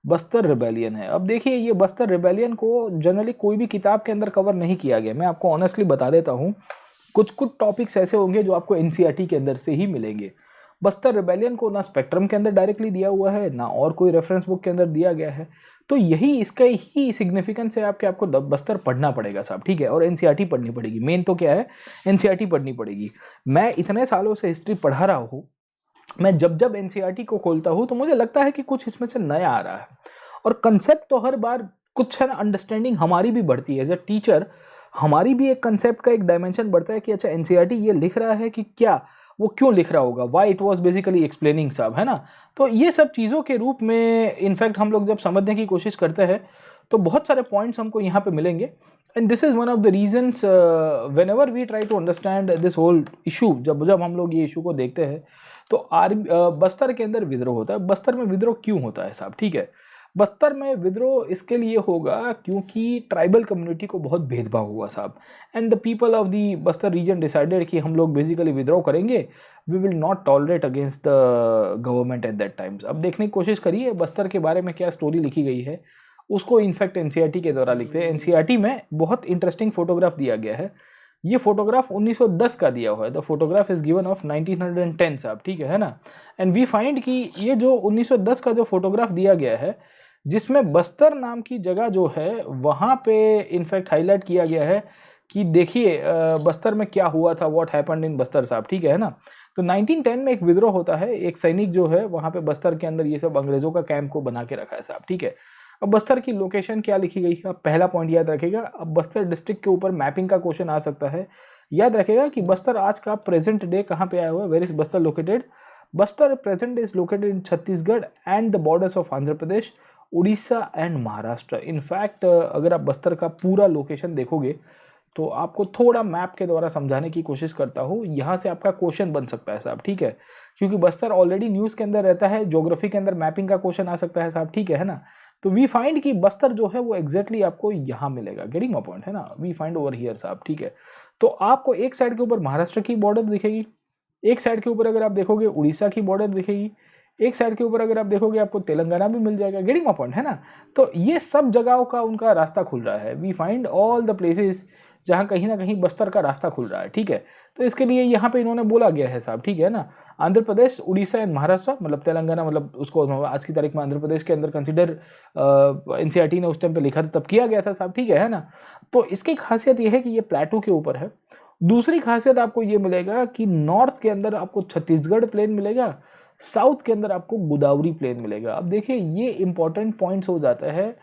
बस्तर रिबेलियन है। अब देखिए ये बस्तर रिबेलियन को जनरली कोई भी किताब के अंदर कवर नहीं किया गया, मैं आपको ऑनेस्टली बता देता हूँ। कुछ कुछ टॉपिक्स ऐसे होंगे जो आपको एनसीईआरटी के अंदर से ही मिलेंगे। बस्तर रिबेलियन को ना स्पेक्ट्रम के अंदर डायरेक्टली दिया हुआ है ना और कोई रेफरेंस बुक के अंदर दिया गया है। तो यही इसका ही सिग्निफिकेंस है आपको बस्तर पढ़ना पड़ेगा साहब, ठीक है। और एनसीईआरटी पढ़नी पड़ेगी, मेन तो क्या है, एनसीईआरटी पढ़नी पड़ेगी। मैं इतने सालों से हिस्ट्री पढ़ा रहा हूँ, मैं जब जब एनसीईआरटी को खोलता हूँ तो मुझे लगता है कि कुछ इसमें से नया आ रहा है। और कंसेप्ट तो हर बार कुछ है ना, अंडरस्टैंडिंग हमारी भी बढ़ती है एज अ टीचर, हमारी भी एक कंसेप्ट का एक डायमेंशन बढ़ता है कि अच्छा एनसीईआरटी ये लिख रहा है कि क्या वो क्यों लिख रहा होगा, why it was basically explaining साहब, है ना। तो ये सब चीज़ों के रूप में इनफैक्ट हम लोग जब समझने की कोशिश करते हैं तो बहुत सारे पॉइंट्स हमको यहाँ पे मिलेंगे। And this is one of the reasons whenever we try to understand this whole issue, जब जब हम लोग ये इशू को देखते हैं तो बस्तर के अंदर विद्रोह होता है। बस्तर में विद्रोह क्यों होता है साहब, ठीक है। बस्तर में विद्रोह इसके लिए होगा क्योंकि ट्राइबल कम्युनिटी को बहुत भेदभाव हुआ साहब, and the people of the Bastar region decided कि हम लोग बेसिकली विद्रोह करेंगे, we will not tolerate against the government at that times. अब देखने की कोशिश करिए बस्तर के बारे में क्या स्टोरी लिखी गई है, उसको इनफैक्ट एनसीईआरटी के द्वारा लिखते हैं। एनसीईआरटी में बहुत इंटरेस्टिंग फोटोग्राफ दिया गया है, ये फोटोग्राफ 1910 का दिया हुआ है, the photograph is given of 1910 साहब, ठीक है ना। एंड वी फाइंड कि ये जो 1910 का जो फोटोग्राफ दिया गया है जिसमें बस्तर नाम की जगह जो है वहाँ पे इनफैक्ट हाईलाइट किया गया है कि देखिए बस्तर में क्या हुआ था, व्हाट हैपेंड इन बस्तर साहब, ठीक है ना। तो 1910 में एक विद्रोह होता है, एक सैनिक जो है वहाँ पे बस्तर के अंदर ये सब अंग्रेजों का कैंप को बना के रखा है साहब, ठीक है। अब बस्तर की लोकेशन क्या लिखी गई है, पहला पॉइंट याद रखेगा। अब बस्तर डिस्ट्रिक्ट के ऊपर मैपिंग का क्वेश्चन आ सकता है, याद रखेगा कि बस्तर आज का प्रेजेंट डे कहाँ पे आया हुआ है, where is Bastar located. Bastar present is located in Chhattisgarh and the borders of Andhra Pradesh, Orissa and Maharashtra. In fact अगर आप बस्तर का पूरा लोकेशन देखोगे तो आपको थोड़ा मैप के द्वारा समझाने की कोशिश करता हूँ, यहाँ से आपका क्वेश्चन बन सकता है साहब, ठीक है। क्योंकि बस्तर ऑलरेडी न्यूज़ के अंदर रहता है, ज्योग्राफी के अंदर मैपिंग का क्वेश्चन आ सकता है साहब, ठीक है ना। तो वी फाइंड कि बस्तर जो है वो एग्जैक्टली आपको यहाँ मिलेगा, गेटिंग माय पॉइंट, है ना। वी फाइंड ओवर हियर साहब, ठीक है। तो आपको एक साइड के ऊपर महाराष्ट्र की बॉर्डर दिखेगी, एक साइड के ऊपर अगर आप देखोगे उड़ीसा की बॉर्डर दिखेगी, एक साइड के ऊपर अगर आप देखोगे आपको तेलंगाना भी मिल जाएगा, गेटिंग माय पॉइंट, है ना। तो ये सब जगहों का उनका रास्ता खुल रहा है। We find all the places जहाँ कहीं ना कहीं बस्तर का रास्ता खुल रहा है, ठीक है। तो इसके लिए यहाँ पे इन्होंने बोला गया है साहब, ठीक है ना। आंध्र प्रदेश, उड़ीसा एंड महाराष्ट्र, मतलब तेलंगाना, मतलब उसको आज की तारीख में आंध्र प्रदेश के अंदर कंसिडर एनसीईआरटी ने उस टाइम पे लिखा था, तब किया गया था साहब, ठीक है ना। तो इसकी खासियत यह है कि ये प्लेटू के ऊपर है। दूसरी खासियत आपको ये मिलेगा कि नॉर्थ के अंदर आपको छत्तीसगढ़ प्लेन मिलेगा, साउथ के अंदर आपको गोदावरी प्लेन मिलेगा। अब देखिए ये इंपॉर्टेंट पॉइंट्स हो जाता है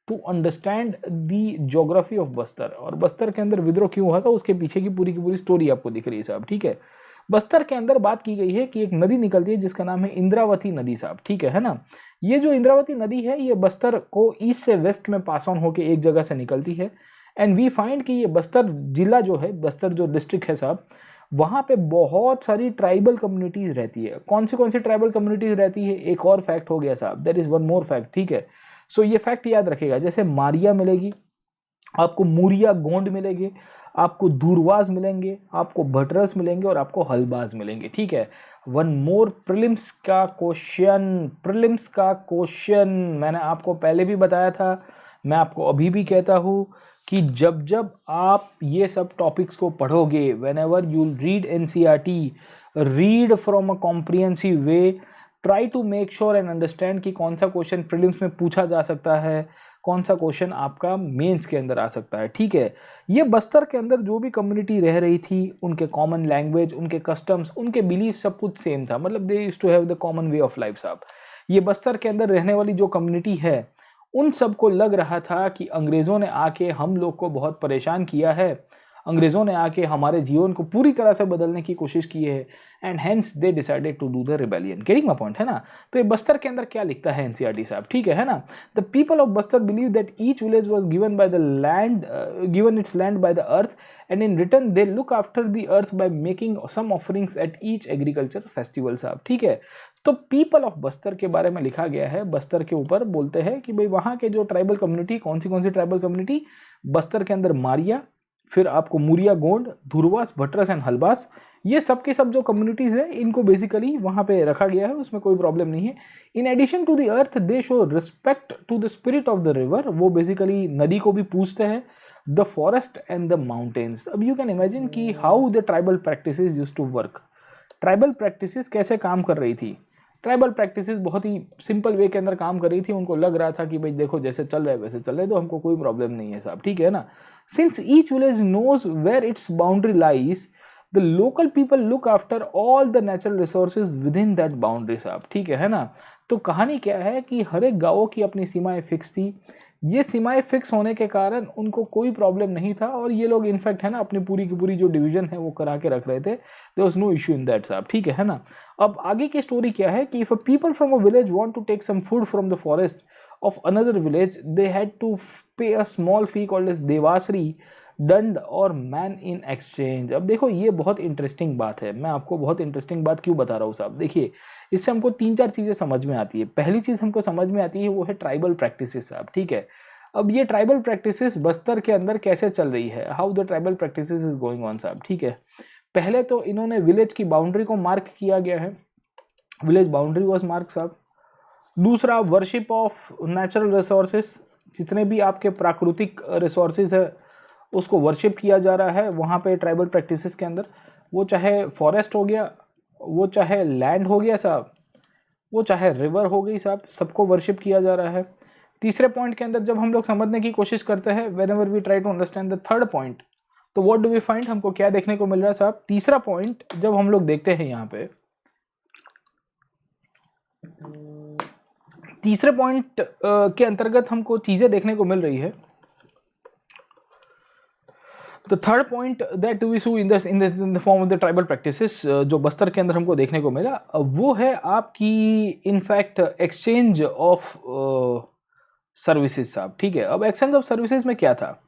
to understand the geography of Bastar, और बस्तर के अंदर विद्रोह क्यों हुआ था उसके पीछे की पूरी स्टोरी आपको दिख रही है साहब, ठीक है। बस्तर के अंदर बात की गई है कि एक नदी निकलती है जिसका नाम है इंद्रावती नदी साहब, ठीक है ना। ये जो इंद्रावती नदी है ये बस्तर को ईस्ट से वेस्ट में पास ऑन होकर एक जगह से निकलती है, एंड वी फाइंड कि ये बस्तर जिला जो है, बस्तर जो डिस्ट्रिक्ट है साहब, वहां पे बहुत सारी ट्राइबल कम्युनिटीज रहती है। कौन सी ट्राइबल कम्युनिटीज रहती है, एक और फैक्ट हो गया साहब, there is one more fact, ठीक है। सो ये फैक्ट याद रखेगा, जैसे मारिया मिलेगी आपको, मूरिया गोंड मिलेंगे आपको, दूरवाज मिलेंगे आपको, भटरस मिलेंगे और आपको हलबाज मिलेंगे, ठीक है। वन मोर प्रीलिम्स का क्वेश्चन मैंने आपको पहले भी बताया था, मैं आपको अभी भी कहता हूं कि जब जब आप ये सब टॉपिक्स को पढ़ोगे, whenever you read NCERT, read from a comprehensive way, try to make sure and understand कि कौन सा क्वेश्चन प्रीलिम्स में पूछा जा सकता है, कौन सा क्वेश्चन आपका मेंस के अंदर आ सकता है, ठीक है। ये बस्तर के अंदर जो भी कम्युनिटी रह रही थी, उनके कॉमन लैंग्वेज, उनके कस्टम्स, उनके बिलीफ सब कुछ सेम था, मतलब they used to have the common way of life साहब। ये बस्तर के अंदर रहने वाली जो कम्युनिटी है, उन सबको लग रहा था कि अंग्रेजों ने आके हम लोग को बहुत परेशान किया है, अंग्रेजों ने आके हमारे जीवन को पूरी तरह से बदलने की कोशिश की है, and hence they decided to do the rebellion. Getting my point, है ना। तो ये बस्तर के अंदर क्या लिखता है एनसीईआरटी साहब, ठीक है ना। The people of Bastar believe that each village was given by the land, given its land by the earth, and in return they look after the earth by making some offerings at each agriculture festival साहब, ठीक है। तो people of Bastar के बारे में लिखा गया है, बस्तर के ऊपर बोलते हैं कि भाई वहां के जो ट्राइबल कम्युनिटी, कौन सी ट्राइबल कम्युनिटी, बस्तर के अंदर मारिया, फिर आपको मूरिया गोंड, धुरवास, भटरस एंड हलबास, ये सब के सब जो कम्युनिटीज है इनको बेसिकली वहां पे रखा गया है, उसमें कोई प्रॉब्लम नहीं है। In addition to the earth they show respect to the spirit of the river, वो बेसिकली नदी को भी पूजते हैं, the forest and the mountains. अब यू कैन इमेजिन कि how the tribal practices used to work, tribal practices कैसे काम कर रही थी। ट्राइबल प्रैक्टिसेस बहुत ही सिंपल वे के अंदर काम कर रही थी, उनको लग रहा था कि भाई देखो जैसे चल रहा है वैसे चल रहे, तो हमको कोई प्रॉब्लम नहीं है साहब, ठीक है ना। Since each village knows where its boundary lies, the local people look after all the natural resources within that boundary साहब, ठीक है ना। तो कहानी क्या है कि हर एक गांवों की अपनी सीमाएं फिक्स थी, ये सीमाएं फिक्स होने के कारण उनको कोई प्रॉब्लम नहीं था, और ये लोग इनफैक्ट है ना अपनी पूरी की पूरी जो डिवीजन है वो करा के रख रहे थे, there was no issue in that साहब, ठीक है ना। अब आगे की स्टोरी क्या है कि if a people from a village want to take some food from the forest of another village, they had to pay a small fee called as devasri, दंड और मैन इन एक्सचेंज। अब देखो ये बहुत interesting बात है, मैं आपको बहुत इंटरेस्टिंग बात क्यों बता रहा हूँ साहब, देखिए इससे हमको 3-4 चीजें समझ में आती है। पहली चीज हमको समझ में आती है वो है ट्राइबल प्रैक्टिसेस साहब, ठीक है। अब ये ट्राइबल प्रैक्टिसेस बस्तर के अंदर कैसे चल रही है, how the tribal practices is going on साहब, ठीक है। पहले तो इन्होंने विलेज की बाउंड्री को मार्क किया गया है, विलेज बाउंड्री वॉज मार्क साहब। दूसरा, वर्शिप ऑफ नेचुरल रिसोर्सेस, जितने भी आपके प्राकृतिक रिसोर्सेज है उसको वर्शिप किया जा रहा है वहाँ पे ट्राइबल प्रैक्टिसेस के अंदर, वो चाहे फॉरेस्ट हो गया, वो चाहे लैंड हो गया साहब, वो चाहे रिवर हो गई साहब, सबको वर्शिप किया जा रहा है। तीसरे पॉइंट के अंदर जब हम लोग समझने की कोशिश करते हैं, whenever we try to understand the third point, तो व्हाट डू वी फाइंड, हमको क्या देखने को मिल रहा है साहब। तीसरा पॉइंट जब हम लोग देखते हैं यहाँ पे, तीसरे पॉइंट के अंतर्गत हमको चीजें देखने को मिल रही है। The third point that we see in the form of the tribal practices, जो बस्तर के अंदर हमको देखने को मिला, वो है आपकी इनफैक्ट एक्सचेंज ऑफ सर्विसेज साहब, ठीक है। अब एक्सचेंज ऑफ सर्विसेज में क्या था,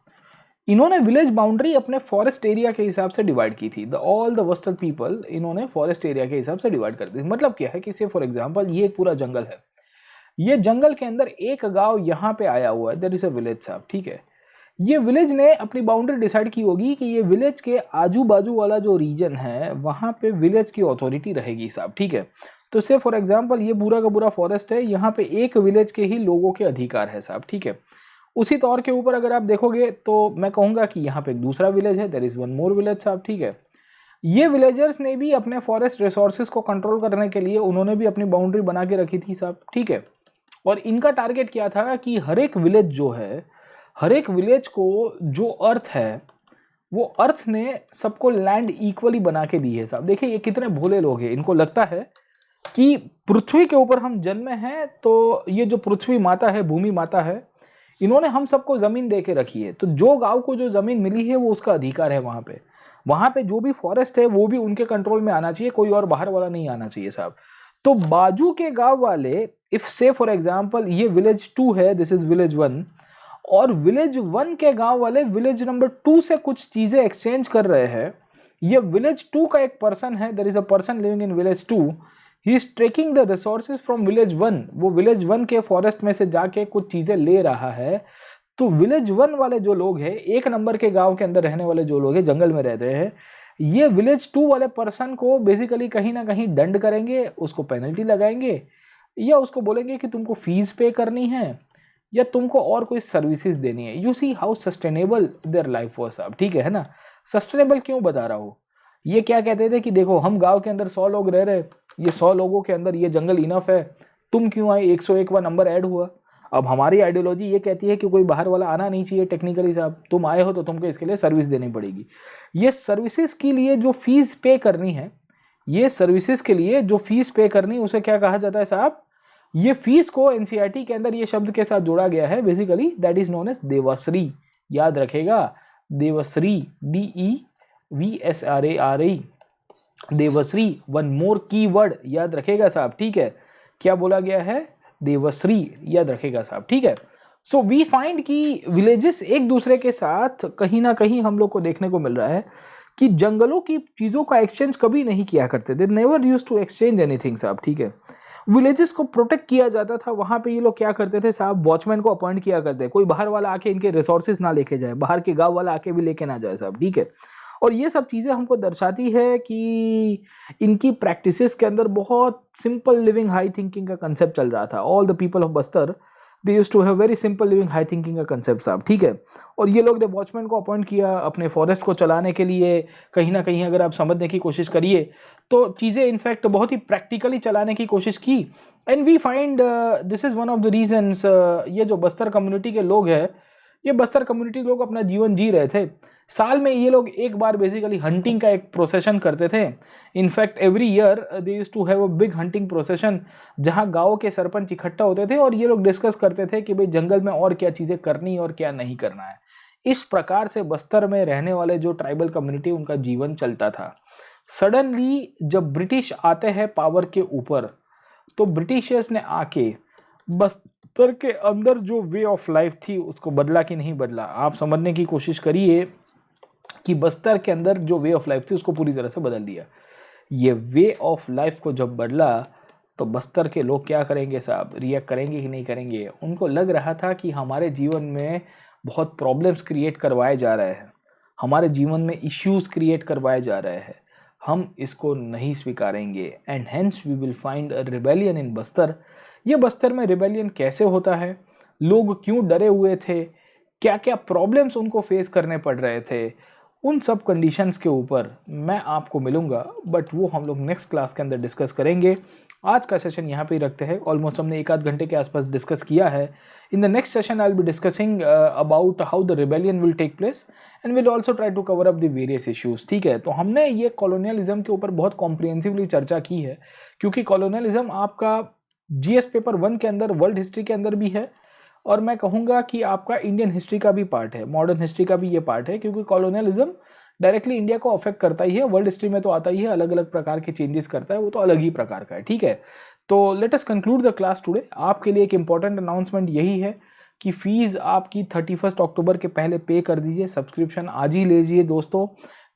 इन्होंने विलेज बाउंड्री अपने फॉरेस्ट एरिया के हिसाब से डिवाइड की थी, ऑल द वेस्टर्न पीपल इन्होंने फॉरेस्ट एरिया के हिसाब से डिवाइड कर दी। मतलब क्या है कि से फॉर एग्जांपल ये एक पूरा जंगल है, ये जंगल के अंदर एक गांव यहाँ पे आया हुआ है, दैट इज अ विलेज साहब, ठीक है। ये विलेज ने अपनी बाउंड्री डिसाइड की होगी कि ये विलेज के आजू बाजू वाला जो रीजन है वहां पे विलेज की अथॉरिटी रहेगी साहब, ठीक है। तो से फॉर एग्जांपल ये पूरा का पूरा फॉरेस्ट है, यहाँ पे एक विलेज के ही लोगों के अधिकार है साहब, ठीक है। उसी तौर के ऊपर अगर आप देखोगे तो मैं कहूँगा कि यहाँ पे एक दूसरा विलेज है, there is one more village साहब, ठीक है। ये विलेजर्स ने भी अपने फॉरेस्ट रिसोर्सेज को कंट्रोल करने के लिए उन्होंने भी अपनी बाउंड्री बना के रखी थी साहब, ठीक है। और इनका टारगेट क्या था कि हर एक विलेज जो है, हर एक विलेज को जो अर्थ है, वो अर्थ ने सबको लैंड इक्वली बना के दी है साहब। देखिए ये कितने भोले लोग हैं, इनको लगता है कि पृथ्वी के ऊपर हम जन्मे हैं, तो ये जो पृथ्वी माता है, भूमि माता है, इन्होंने हम सबको जमीन दे के रखी है, तो जो गांव को जो जमीन मिली है वो उसका अधिकार है। वहां पे जो भी फॉरेस्ट है वो भी उनके कंट्रोल में आना चाहिए, कोई और बाहर वाला नहीं आना चाहिए साहब। तो बाजू के गांव वाले, इफ से फॉर एग्जांपल ये विलेज 2 है, दिस इज विलेज 1, और विलेज 1 के गांव वाले विलेज नंबर 2 से कुछ चीजें एक्सचेंज कर रहे हैं। ये विलेज 2 का एक पर्सन है, there is a person living in village 2, he is taking the resources from village 1, वो विलेज 1 के फॉरेस्ट में से जाके कुछ चीजें ले रहा है। तो विलेज 1 वाले जो लोग हैं, 1 नंबर के गांव के अंदर रहने वाले जो लोग हैं, जंगल में रहते हैं, ये विलेज 2 वाले पर्सन को बेसिकली कहीं ना कहीं दंड करेंगे, उसको पेनल्टी लगाएंगे, या उसको बोलेंगे कि तुमको फीस पे करनी है या तुमको और कोई सर्विसेज देनी है। You see how sustainable their life was साहब, ठीक है ना। सस्टेनेबल क्यों बता रहा हूँ, ये क्या कहते थे कि देखो हम गांव के अंदर 100 लोग रह रहे, ये 100 लोगों के अंदर ये जंगल इनफ है, तुम क्यों आए, 101वां नंबर ऐड हुआ। अब हमारी आइडियोलॉजी ये कहती है कि कोई बाहर वाला आना नहीं चाहिए, टेक्निकली साहब तुम आए हो तो तुमको इसके लिए सर्विस देनी पड़ेगी। ये सर्विसेज के लिए जो फीस पे करनी है, ये सर्विसेज के लिए जो फीस पे करनी है उसे क्या कहा जाता है साहब, ये फीस को एनसीईआरटी के अंदर ये शब्द के साथ जोड़ा गया है, basically that is known as Devsari. याद रखेगा, Devsari, DEVSRARE, Devsari. One more key word याद रखेगा साहब, ठीक है। क्या बोला गया है, देवश्री, याद रखेगा साहब, ठीक है। सो वी फाइंड कि विलेजेस एक दूसरे के साथ कहीं ना कहीं हम लोग को देखने को मिल रहा है कि जंगलों की चीजों का एक्सचेंज कभी नहीं किया करते थे, never used to exchange anything साहब, ठीक है। विलेजेस को प्रोटेक्ट किया जाता था, वहां पे ये लोग क्या करते थे साहब, वॉचमैन को अपॉइंट किया करते, कोई बाहर वाला आके इनके रिसोर्सेज ना लेके जाए, बाहर के गांव वाला आके भी लेके ना जाए साहब, ठीक है। और ये सब चीजें हमको दर्शाती है कि इनकी प्रैक्टिसेस के अंदर बहुत सिंपल लिविंग हाई थिंकिंग का कंसेप्ट चल रहा था। All the people of Bastar they used to have very simple living high thinking का कंसेप्ट साहब, ठीक है। और ये लोग ने वॉचमैन को अपॉइंट किया अपने फॉरेस्ट को चलाने के लिए। कहीं ना कहीं अगर आप समझने की कोशिश करिए तो चीज़ें इनफैक्ट बहुत ही प्रैक्टिकली चलाने की कोशिश की। And we find this is one of the reasons, ये जो बस्तर कम्युनिटी के लोग हैं, ये बस्तर कम्युनिटी लोग अपना जीवन जी रहे थे। साल में ये लोग एक बार बेसिकली हंटिंग का एक प्रोसेशन करते थे। In fact every year they used to have a big hunting procession, जहां गांव के सरपंच इकट्ठा होते थे और ये लोग डिस्कस करते थे कि भाई जंगल में और क्या चीजें करनी और क्या नहीं करना है। इस प्रकार से बस्तर में रहने वाले जो ट्राइबल कम्युनिटी, उनका जीवन चलता था। सडनली जब ब्रिटिश आते हैं पावर के ऊपर, तो ब्रिटिशर्स ने आके बस्तर के अंदर जो वे ऑफ लाइफ थी उसको बदला कि नहीं बदला। आप समझने की कोशिश करिए कि बस्तर के अंदर जो वे ऑफ लाइफ थी उसको पूरी तरह से बदल दिया। ये वे ऑफ लाइफ को जब बदला तो बस्तर के लोग क्या करेंगे साहब, रिएक्ट करेंगे कि नहीं करेंगे। उनको लग रहा था कि हमारे जीवन में बहुत प्रॉब्लम्स क्रिएट करवाए जा रहे हैं, हमारे जीवन में इश्यूज क्रिएट करवाए जा रहे हैं, हम इसको नहीं स्वीकारेंगे। And hence we will find a rebellion in Bastar. ये बस्तर में रिबेलियन कैसे होता है, लोग क्यों डरे हुए थे, क्या क्या प्रॉब्लम्स उनको फेस करने पड़ रहे थे, उन सब कंडीशंस के ऊपर मैं आपको मिलूंगा, बट वो हम लोग नेक्स्ट क्लास के अंदर डिस्कस करेंगे। आज का सेशन यहाँ पे ही रखते हैं, ऑलमोस्ट हमने एक आध घंटे के आसपास डिस्कस किया है। In the next session I will be discussing about how the rebellion will take place and will also try to cover up the various issues, ठीक है। तो हमने ये कॉलोनियलिज्म के ऊपर बहुत कॉम्प्रिहेंसिवली चर्चा की है, क्योंकि कॉलोनियलिज्म आपका जीएस पेपर 1 के अंदर, वर्ल्ड हिस्ट्री के अंदर भी है, और मैं कहूँगा कि आपका इंडियन हिस्ट्री का भी पार्ट है, मॉडर्न हिस्ट्री का भी ये पार्ट है, क्योंकि कॉलोनियलिज्म डायरेक्टली इंडिया को अफेक्ट करता ही है। वर्ल्ड हिस्ट्री में तो आता ही है, अलग अलग प्रकार के चेंजेस करता है, वो तो अलग ही प्रकार का है, ठीक है। तो let us conclude the class today. आपके लिए एक इंपॉर्टेंट अनाउंसमेंट यही है कि फीस आपकी 31 अक्टूबर के पहले पे कर दीजिए, सब्सक्रिप्शन आज ही लीजिए दोस्तों,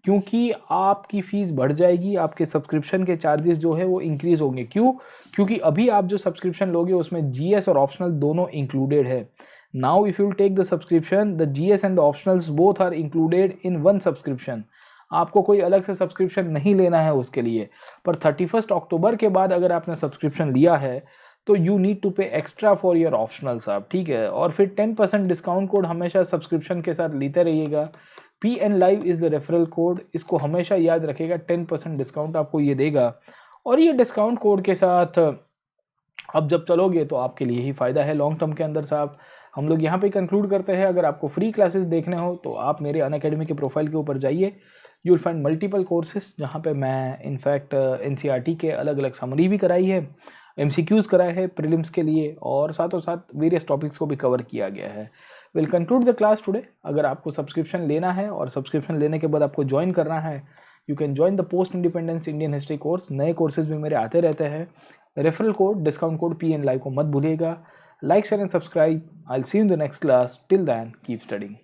क्योंकि आपकी फीस बढ़ जाएगी, आपके सब्सक्रिप्शन के चार्जेस जो है वो इंक्रीज होंगे। क्यों? क्योंकि अभी आप जो सब्सक्रिप्शन लोगे उसमें जीएस और ऑप्शनल दोनों इंक्लूडेड है। Now if you take the subscription, the GS and the optionals both are included in one subscription. आपको कोई अलग से सब्सक्रिप्शन नहीं लेना है उसके लिए। पर 31 अक्टूबर के बाद अगर आपने सब्सक्रिप्शन लिया है तो यू नीड टू पे एक्स्ट्रा फॉर योर ऑप्शनल साहब, ठीक है। और फिर 10% डिस्काउंट कोड हमेशा सब्सक्रिप्शन के साथ लेते रहिएगा। PN Live is the referral code, इसको हमेशा याद रखेगा, 10% डिस्काउंट आपको ये देगा। और ये डिस्काउंट कोड के साथ अब जब चलोगे तो आपके लिए ही फ़ायदा है लॉन्ग टर्म के अंदर साहब। हम लोग यहाँ पे कंक्लूड करते हैं। अगर आपको फ्री क्लासेस देखने हो तो आप मेरे अनअकैडमी के प्रोफाइल के ऊपर जाइए, you will find multiple courses जहाँ पे मैं इनफैक्ट NCERT के अलग अलग समरी भी कराई है, MCQs कराए हैं प्रीलिम्स के लिए, और साथों साथ वेरियस टॉपिक्स को भी कवर किया गया है। Will conclude the class today. अगर आपको सब्सक्रिप्शन लेना है और सब्सक्रिप्शन लेने के बाद आपको ज्वाइन करना है, you can join the post independence Indian history course. नए कोर्सेज भी मेरे आते रहते हैं। Referral code, discount code PN Live को मत भूलिएगा। Like, share and subscribe. I will see you in the next class. Till then keep studying.